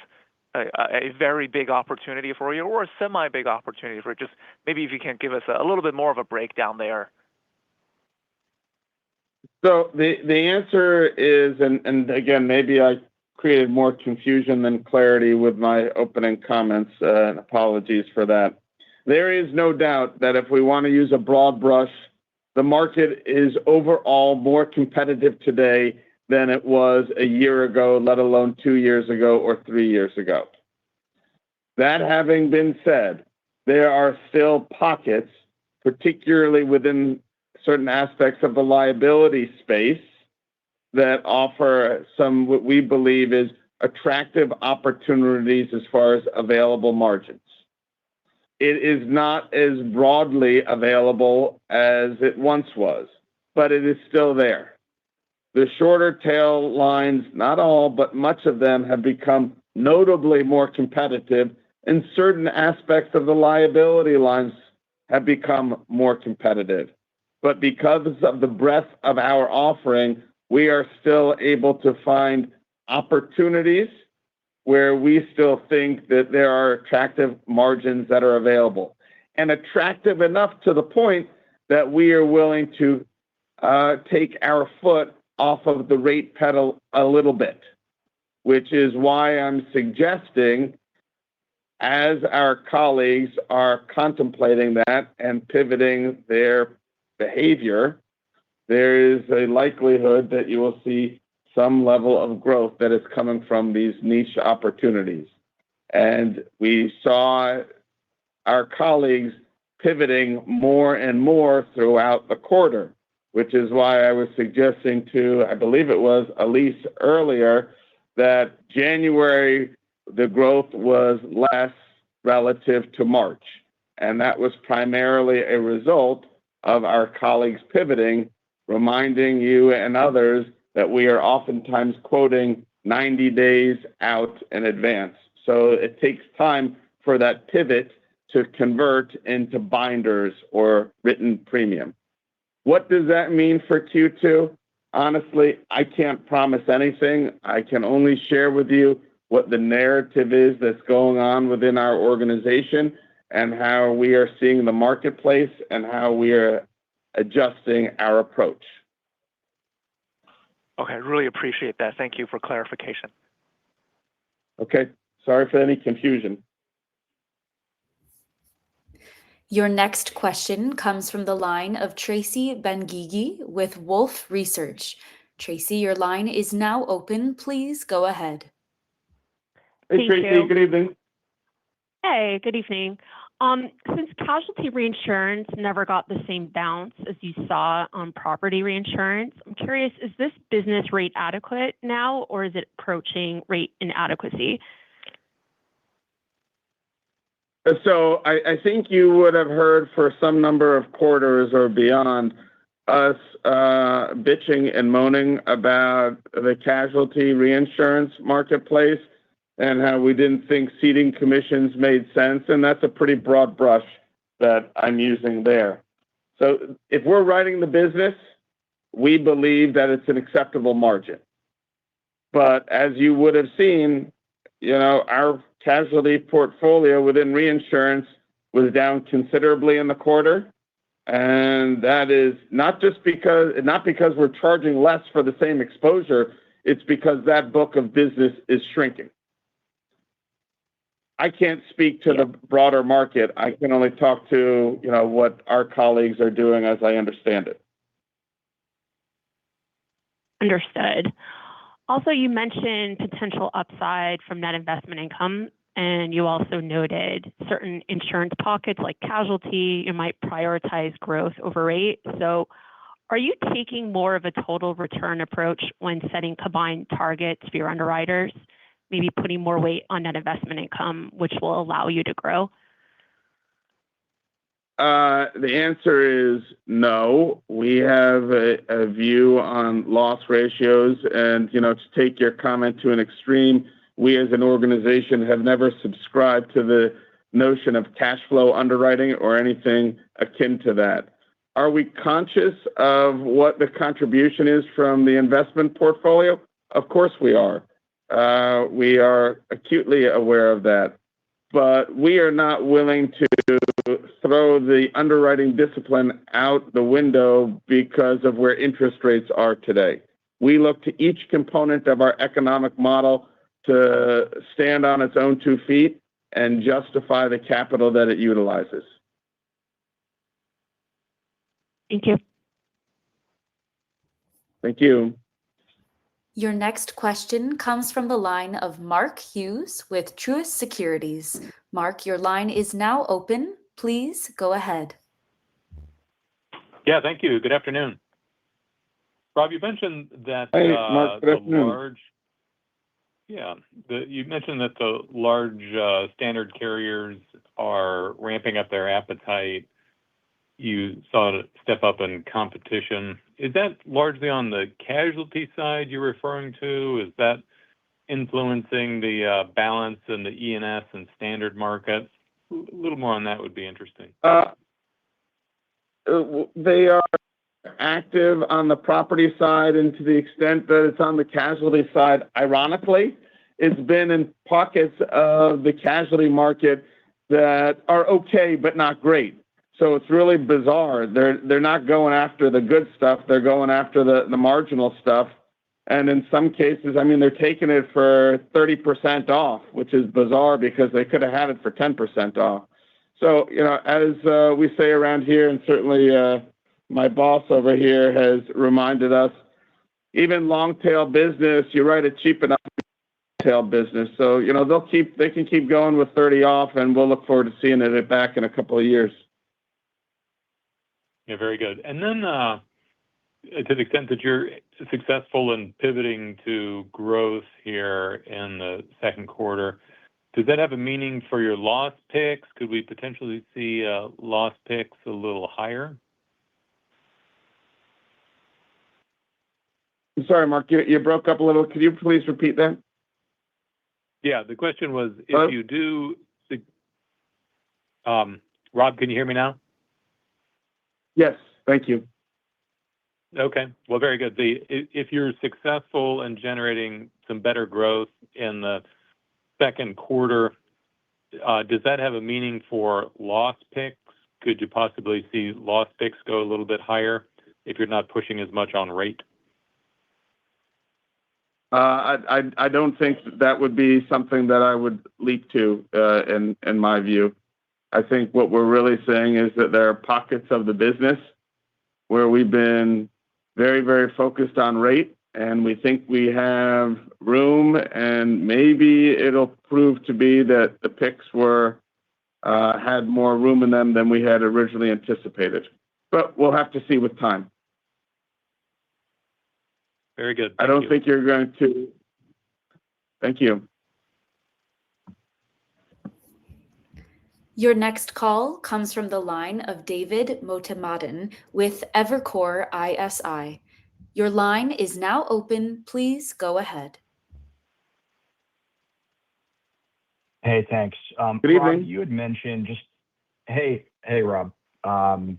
I: a very big opportunity for you, or a semi-big opportunity for you? Just maybe if you can give us a little bit more of a breakdown there.
B: So the answer is, and again, maybe I created more confusion than clarity with my opening comments, and apologies for that. There is no doubt that if we want to use a broad brush, the market is overall more competitive today than it was a year ago, let alone 2 years ago or 3 years ago. That having been said, there are still pockets, particularly within certain aspects of the liability space, that offer some what we believe is attractive opportunities as far as available margins. It is not as broadly available as it once was, but it is still there. The shorter tail lines, not all, but much of them have become notably more competitive, and certain aspects of the liability lines have become more competitive. But because of the breadth of our offering, we are still able to find opportunities where we still think that there are attractive margins that are available, and attractive enough to the point that we are willing to take our foot off of the rate pedal a little bit, which is why I'm suggesting, as our colleagues are contemplating that and pivoting their behavior, there is a likelihood that you will see some level of growth that is coming from these niche opportunities. And we saw our colleagues pivoting more and more throughout the quarter, which is why I was suggesting to, I believe it was Elise earlier, that January, the growth was less relative to March. And that was primarily a result of our colleagues pivoting, reminding you and others that we are oftentimes quoting 90 days out in advance. So it takes time for that pivot to convert into binders or written premium. What does that mean for Q2? honestly, I can't promise anything. I can only share with you what the narrative is that's going on within our organization and how we are seeing the marketplace and how we are adjusting our approach.
I: Okay, really appreciate that. Thank you for clarification.
B: Okay, sorry for any confusion.
A: Your next question comes from the line of Tracy Benguigui with Wolfe Research. Tracy, your line is now open. Please go ahead.
B: Hey,
J: Thank
B: Tracy,
J: you.
B: good evening.
J: Hey, good evening. Since casualty reinsurance never got the same bounce as you saw on property reinsurance, I'm curious, is this business rate adequate now, or is it approaching rate inadequacy?
B: So I think you would have heard for some number of quarters or beyond us bitching and moaning about the casualty reinsurance marketplace and how we didn't think ceding commissions made sense. And that's a pretty broad brush that I'm using there. So if we're writing the business, we believe that it's an acceptable margin. But as you would have seen, our casualty portfolio within reinsurance was down considerably in the quarter. And that is not because we're charging less for the same exposure, it's because that book of business is shrinking. I can't speak to the broader market. I can only talk to, what our colleagues are doing as I understand it.
J: Understood. Also, you mentioned potential upside from net investment income, and you also noted certain insurance pockets like casualty, you might prioritize growth over rate. So are you taking more of a total return approach when setting combined targets for your underwriters, maybe putting more weight on net investment income, which will allow you to grow?
B: The answer is no. We have a view on loss ratios, and to take your comment to an extreme, we as an organization have never subscribed to the notion of cash flow underwriting or anything akin to that. Are we conscious of what the contribution is from the investment portfolio? Of course we are. We are acutely aware of that. But we are not willing to throw the underwriting discipline out the window because of where interest rates are today. We look to each component of our economic model to stand on its own 2 feet and justify the capital that it utilizes.
J: Thank you.
B: Thank you.
A: Your next question comes from the line of Mark Hughes with Truist Securities. Mark, your line is now open. Please go ahead.
K: Yeah, thank you. Good afternoon. Rob, you mentioned that
B: Hey, Mark, good afternoon.
K: You mentioned that the large standard carriers are ramping up their appetite. You saw it step up in competition. Is that largely on the casualty side you're referring to? Is that influencing the balance in the E&S and standard markets? A little more on that would be interesting.
B: They are active on the property side, and to the extent that it's on the casualty side, ironically, it's been in pockets of the casualty market that are okay but not great. So it's really bizarre. They're not going after the good stuff. They're going after the marginal stuff. And in some cases, they're taking it for 30% off, which is bizarre because they could have had it for 10% off. So, as we say around here, and certainly my boss over here has reminded us, even long tail business, you write it cheap enough tail business. So, they can keep going with 30 off, and we'll look forward to seeing it back in a couple of years.
K: Yeah, very good. And then to the extent that you're successful in pivoting to growth here in the second quarter, does that have a meaning for your loss picks? Could we potentially see loss picks a little higher?
B: I'm sorry, Mark, you broke up a little. Could you please repeat that?
K: Yeah, the question was, if you do... Rob, can you hear me now?
B: Yes, thank you.
K: Okay. Well, very good. If you're successful in generating some better growth in the second quarter, does that have a meaning for loss picks? Could you possibly see loss picks go a little bit higher if you're not pushing as much on rate?
B: I don't think that would be something that I would leap to in my view. I think what we're really saying is that there are pockets of the business where we've been very, very focused on rate, and we think we have room, and maybe it'll prove to be that the picks had more room in them than we had originally anticipated. But we'll have to see with time.
K: Very good.
B: I don't think you're going to. Thank you.
A: Your next call comes from the line of David Motemaden with Evercore ISI. Your line is now open. Please go ahead.
L: Hey, thanks.
B: Good evening.
L: Rob, you had mentioned just, hey, Rob. Can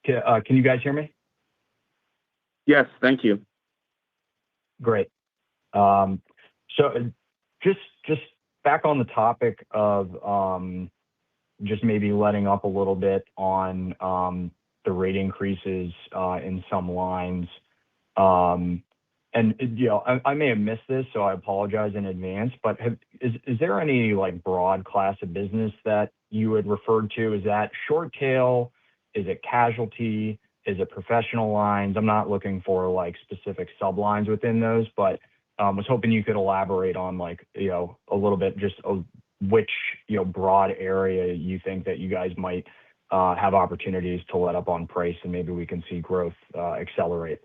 L: you guys hear me?
B: Yes, thank you.
L: Great. So just back on the topic of just maybe letting up a little bit on the rate increases in some lines. And I may have missed this, so I apologize in advance, but is there any like broad class of business that you would refer to? Is that short tail? Is it casualty? Is it professional lines? I'm not looking for like specific sublines within those, but was hoping you could elaborate on like, a little bit just of which, broad area you think that you guys might have opportunities to let up on price, and maybe we can see growth accelerate.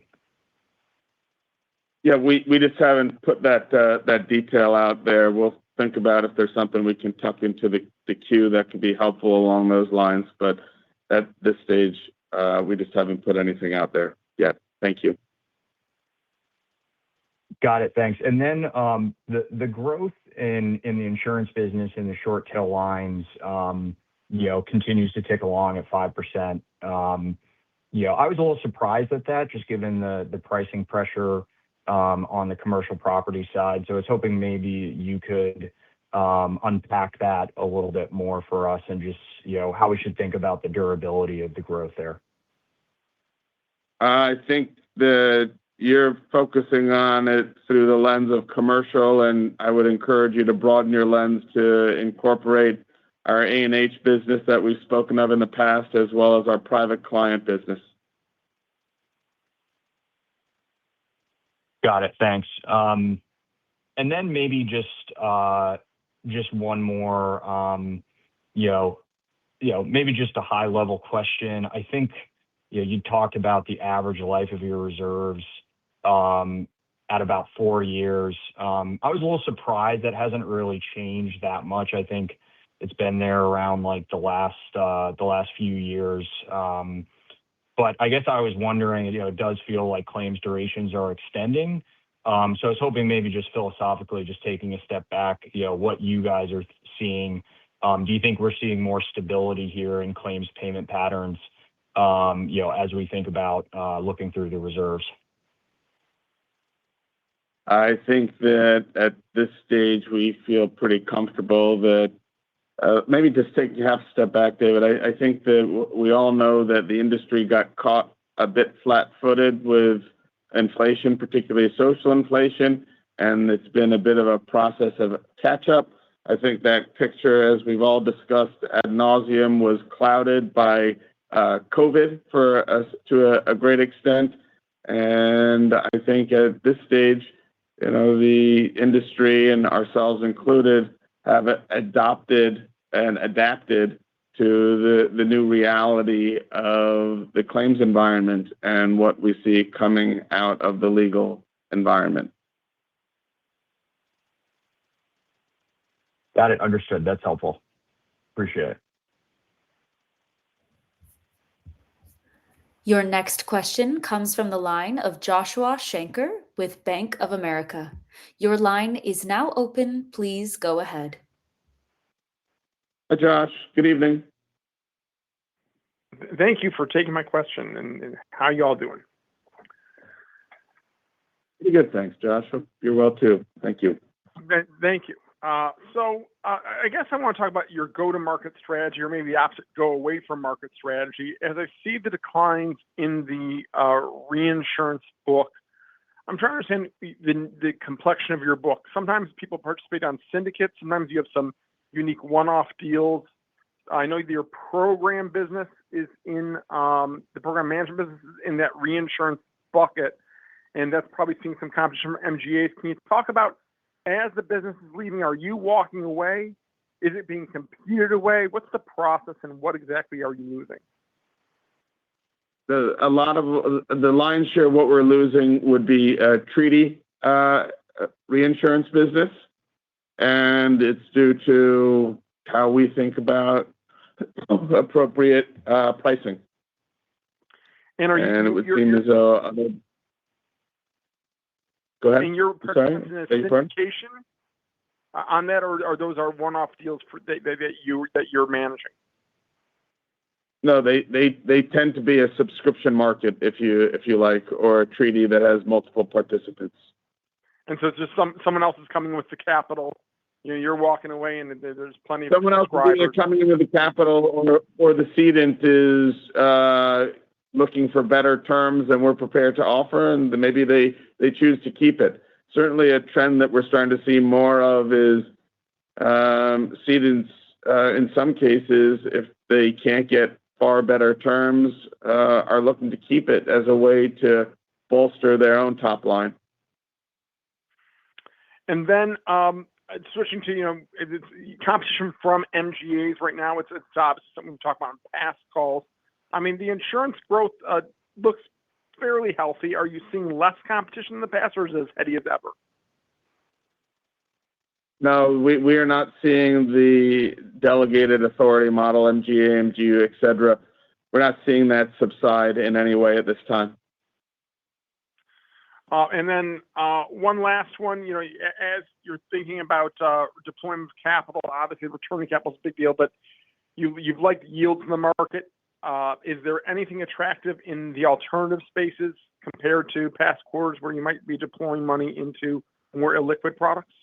B: Yeah, we just haven't put that detail out there. We'll think about if there's something we can tuck into the queue that could be helpful along those lines. But at this stage, we just haven't put anything out there yet. Thank you.
L: Got it. Thanks. And then the growth in the insurance business in the short tail lines, continues to tick along at 5%. I was a little surprised at that, just given the pricing pressure on the commercial property side. So I was hoping maybe you could unpack that a little bit more for us and just, how we should think about the durability of the growth there.
B: I think that you're focusing on it through the lens of commercial, and I would encourage you to broaden your lens to incorporate our A&H business that we've spoken of in the past, as well as our private client business.
L: Got it. Thanks. And then maybe just one more, maybe just a high level question. I think, you talked about the average life of your reserves at about 4 years. I was a little surprised that hasn't really changed that much. I think it's been there around like the last few years. But I guess I was wondering, it does feel like claims durations are extending. So I was hoping maybe just philosophically, just taking a step back, what you guys are seeing. Do you think we're seeing more stability here in claims payment patterns, as we think about looking through the reserves?
B: I think that at this stage, we feel pretty comfortable that maybe just take a half step back, David. I think that we all know that the industry got caught a bit flat-footed with inflation, particularly social inflation, and it's been a bit of a process of catch-up. I think that picture, as we've all discussed ad nauseum, was clouded by COVID for us to a great extent. And I think at this stage, the industry and ourselves included have adopted and adapted to the new reality of the claims environment and what we see coming out of the legal environment.
L: Got it. Understood. That's helpful. Appreciate it.
A: Your next question comes from the line of Joshua Shanker with Bank of America. Your line is now open. Please go ahead.
B: Hi, Josh. Good evening.
M: Thank you for taking my question, and how you all doing?
B: Pretty good, thanks, Josh. Hope you're well too. Thank you.
M: Thank you. I guess I want to talk about your go-to-market strategy, or maybe the opposite, go away from market strategy. As I see the declines in the reinsurance book, I'm trying to understand the complexion of your book. Sometimes people participate on syndicates. Sometimes you have some unique one-off deals. I know your program business is in the program management business is in that reinsurance bucket, and that's probably seeing some competition from MGAs. Can you talk about, as the business is leaving, are you walking away? Is it being competed away? What's the process, and what exactly are you losing?
B: A lot of the lion's share of what we're losing would be treaty reinsurance business, and it's due to how we think about appropriate pricing.
M: And
B: it would seem as though go ahead.
M: And your participants in a syndication on that, or those are one-off deals that you're managing?
B: No, they tend to be a subscription market, if you like, or a treaty that has multiple participants.
M: And so it's just someone else is coming with the capital. You're walking away, and there's plenty of
B: someone else is coming in with the capital, or the cedant is looking for better terms than we're prepared to offer, and maybe they choose to keep it. Certainly, a trend that we're starting to see more of is cedants. In some cases, if they can't get far better terms, are looking to keep it as a way to bolster their own top line.
M: And then switching to it's competition from MGAs right now. It's obviously something we talked about in past calls. I mean, the insurance growth looks fairly healthy. Are you seeing less competition in the past, or is it as heady as ever?
B: No, we are not seeing the delegated authority model, MGA, MGU, et cetera. We're not seeing that subside in any way at this time.
M: And then one last one, as you're thinking about deployment of capital, obviously returning capital is a big deal, but you've liked yields in the market. Is there anything attractive in the alternative spaces compared to past quarters where you might be deploying money into more illiquid products?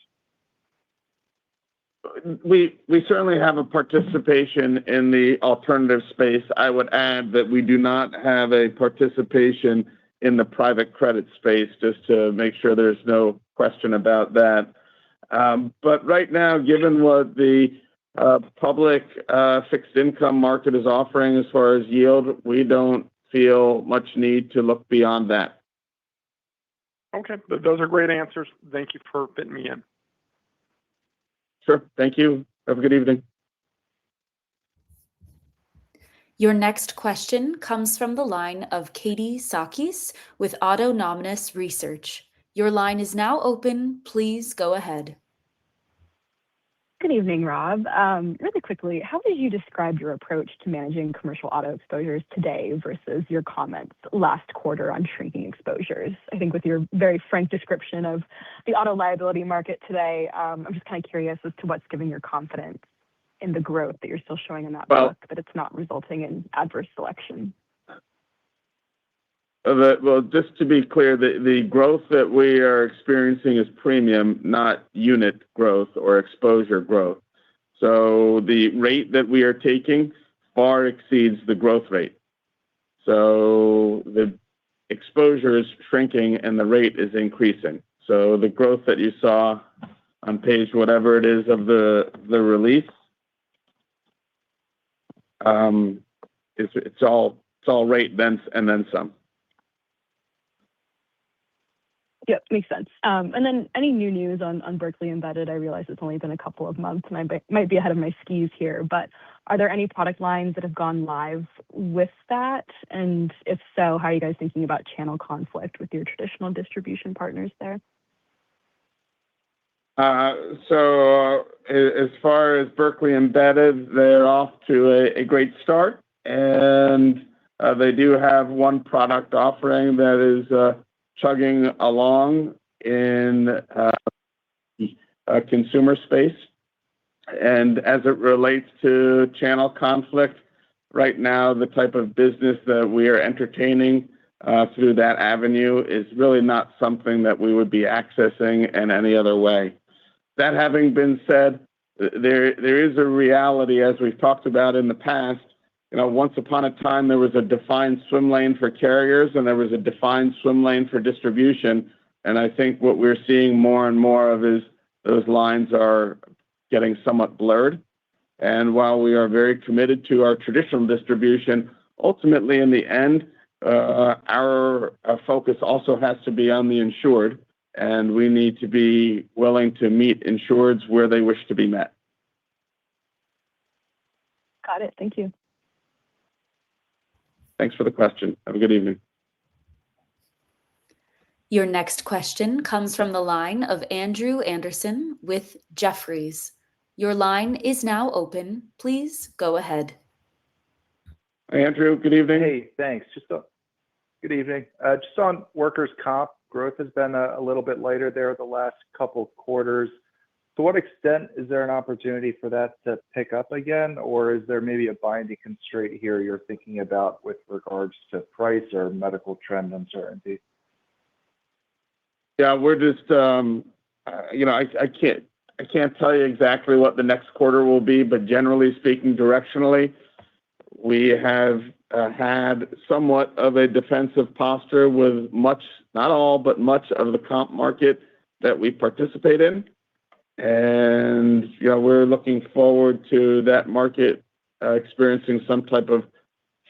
B: We certainly have a participation in the alternative space. I would add that we do not have a participation in the private credit space, just to make sure there's no question about that. But right now, given what the public fixed income market is offering as far as yield, we don't feel much need to look beyond that.
M: Okay, those are great answers. Thank you for fitting me in.
B: Sure. Thank you. Have a good evening.
A: Your next question comes from the line of Katie Sakis with Autonomous Research. Your line is now open. Please go ahead.
N: Good evening, Rob. Really quickly, how would you describe your approach to managing commercial auto exposures today versus your comments last quarter on shrinking exposures? I think with your very frank description of the auto liability market today, I'm just kind of curious as to what's giving your confidence in the growth that you're still showing in that book, that it's not resulting in adverse selection.
B: Well, just to be clear, the growth that we are experiencing is premium, not unit growth or exposure growth. So the rate that we are taking far exceeds the growth rate. So the exposure is shrinking and the rate is increasing. So the growth that you saw on page whatever it is of the release, it's all rate then and then some.
N: Yep, makes sense. And then any new news on Berkley Embedded? I realize it's only been a couple of months and I might be ahead of my skis here, but are there any product lines that have gone live with that? And if so, how are you guys thinking about channel conflict with your traditional distribution partners there?
B: So as far as Berkley Embedded, they're off to a great start, and they do have one product offering that is chugging along in a consumer space. And as it relates to channel conflict, right now, the type of business that we are entertaining through that avenue is really not something that we would be accessing in any other way. That having been said, there is a reality, as we've talked about in the past. Once upon a time, there was a defined swim lane for carriers, and there was a defined swim lane for distribution. And I think what we're seeing more and more of is those lines are getting somewhat blurred. And while we are very committed to our traditional distribution, ultimately, in the end, our focus also has to be on the insured, and we need to be willing to meet insureds where they wish to be met.
N: Got it. Thank you.
B: Thanks for the question. Have a good evening.
A: Your next question comes from the line of Andrew Anderson with Jefferies. Your line is now open. Please go ahead.
B: Hi, Andrew. Good evening.
O: Hey, thanks. Good evening. Just on workers' comp, growth has been a little bit lighter there the last couple of quarters. To what extent is there an opportunity for that to pick up again, or is there maybe a binding constraint here you're thinking about with regards to price or medical trend uncertainty?
B: Yeah, we're just, I can't tell you exactly what the next quarter will be, but generally speaking, directionally, we have had somewhat of a defensive posture with much, not all, but much of the comp market that we participate in. And, we're looking forward to that market experiencing some type of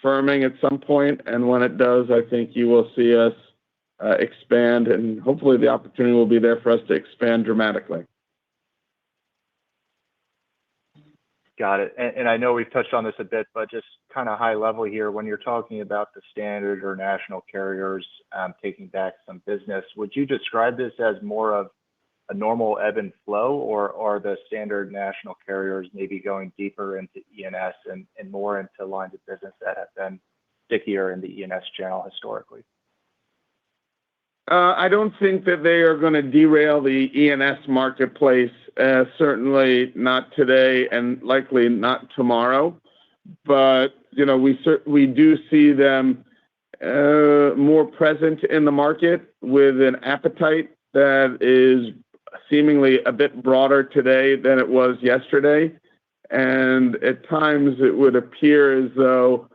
B: firming at some point. And when it does, I think you will see us expand, and hopefully the opportunity will be there for us to expand dramatically.
O: Got it. And I know we've touched on this a bit, but just kind of high level here, when you're talking about the standard or national carriers taking back some business, would you describe this as more of a normal ebb and flow, or are the standard national carriers maybe going deeper into E&S and more into lines of business that have been stickier in the E&S channel historically?
B: I don't think that they are going to derail the E&S marketplace, certainly not today and likely not tomorrow. But, we do see them more present in the market with an appetite that is seemingly a bit broader today than it was yesterday. And at times it would appear as though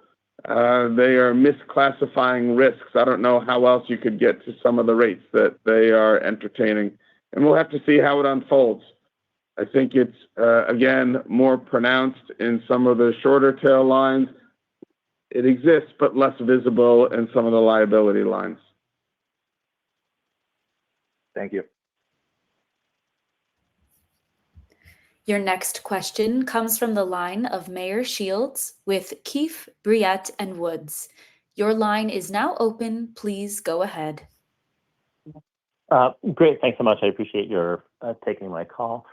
B: they are misclassifying risks. I don't know how else you could get to some of the rates that they are entertaining. And we'll have to see how it unfolds. I think it's, again, more pronounced in some of the shorter tail lines. It exists, but less visible in some of the liability lines.
O: Thank you.
A: Your next question comes from the line of Meyer Shields with Keefe, Bruyette & Woods. Your line is now open. Please go ahead.
P: Great. Thanks so much. I appreciate your taking my call.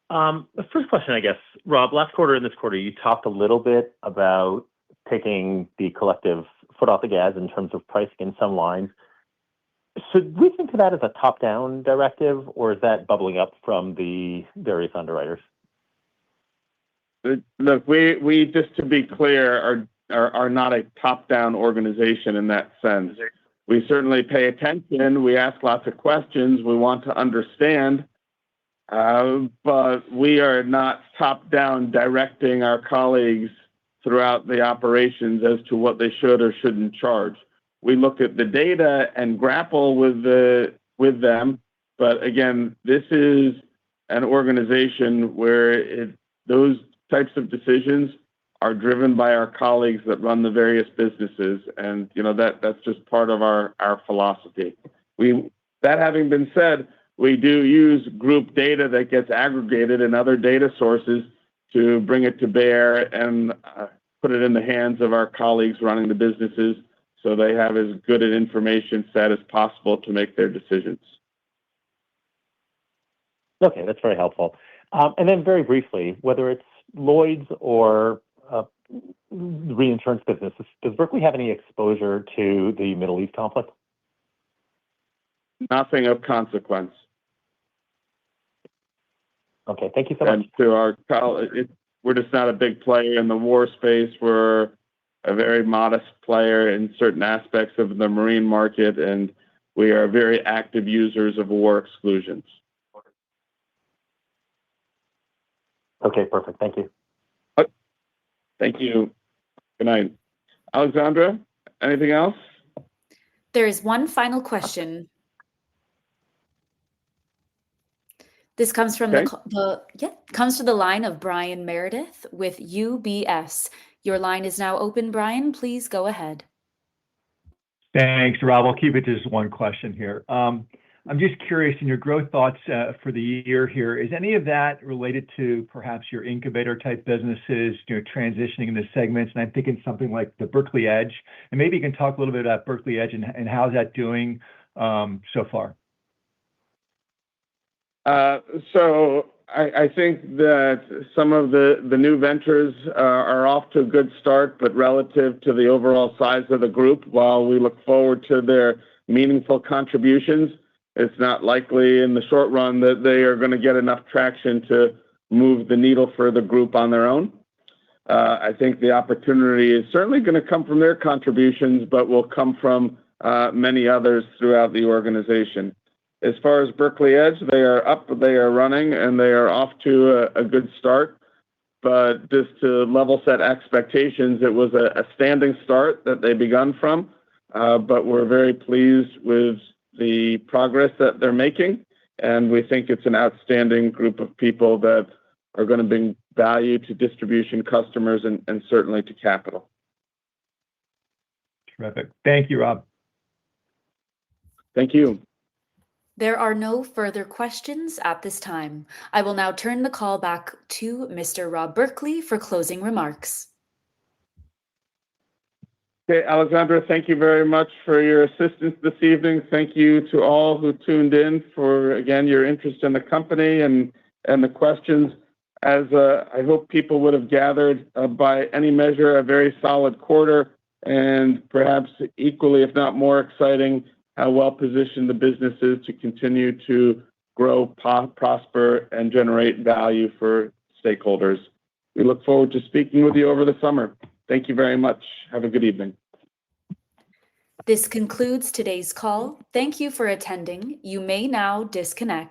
P: The first question, I guess, Rob, last quarter and this quarter, you talked a little bit about taking the collective foot off the gas in terms of pricing in some lines. Should we think of that as a top-down directive, or is that bubbling up from the various underwriters?
B: Look, we just to be clear, are not a top-down organization in that sense. We certainly pay attention. We ask lots of questions. We want to understand, but we are not top-down directing our colleagues throughout the operations as to what they should or shouldn't charge. We look at the data and grapple with them, but again, this is an organization where those types of decisions are driven by our colleagues that run the various businesses, and that's just part of our philosophy. That having been said, we do use group data that gets aggregated in other data sources to bring it to bear and put it in the hands of our colleagues running the businesses so they have as good an information set as possible to make their decisions.
P: Okay, that's very helpful. And then very briefly, whether it's Lloyd's or reinsurance business, does Berkley have any exposure to the Middle East conflict?
B: Nothing of consequence.
P: Okay, thank you so much.
B: And to our we're just not a big player in the war space. We're a very modest player in certain aspects of the marine market, and we are very active users of war exclusions.
P: Okay, perfect. Thank you.
B: Thank you. Good night. Alexandra, anything else?
A: There is one final question. This comes from
B: Okay.
A: comes to the line of Brian Meredith with UBS. Your line is now open, Brian. Please go ahead.
Q: Thanks, Rob. I'll keep it to just one question here. I'm just curious, in your growth thoughts for the year here, is any of that related to perhaps your incubator type businesses, transitioning into segments? And I'm thinking something like the Berkley Edge. And maybe you can talk a little bit about Berkley Edge and how's that doing so far?
B: So I think that some of the new ventures are off to a good start, but relative to the overall size of the group, while we look forward to their meaningful contributions, it's not likely in the short run that they are going to get enough traction to move the needle for the group on their own. I think the opportunity is certainly going to come from their contributions, but will come from many others throughout the organization. As far as Berkley Edge, they are up, they are running, and they are off to a good start. But just to level set expectations, it was a standing start that they begun from. But we're very pleased with the progress that they're making. And we think it's an outstanding group of people that are going to bring value to distribution customers and certainly to capital.
Q: Terrific. Thank you, Rob.
B: Thank you.
A: There are no further questions at this time. I will now turn the call back to Mr. Rob Berkley for closing remarks.
B: Okay, Alexandra, thank you very much for your assistance this evening. Thank you to all who tuned in for, again, your interest in the company and the questions. As I hope people would have gathered, by any measure, a very solid quarter, and perhaps equally, if not more exciting, how well-positioned the business is to continue to grow, prosper, and generate value for stakeholders. We look forward to speaking with you over the summer. Thank you very much. Have a good evening.
A: This concludes today's call. Thank you for attending. You may now disconnect.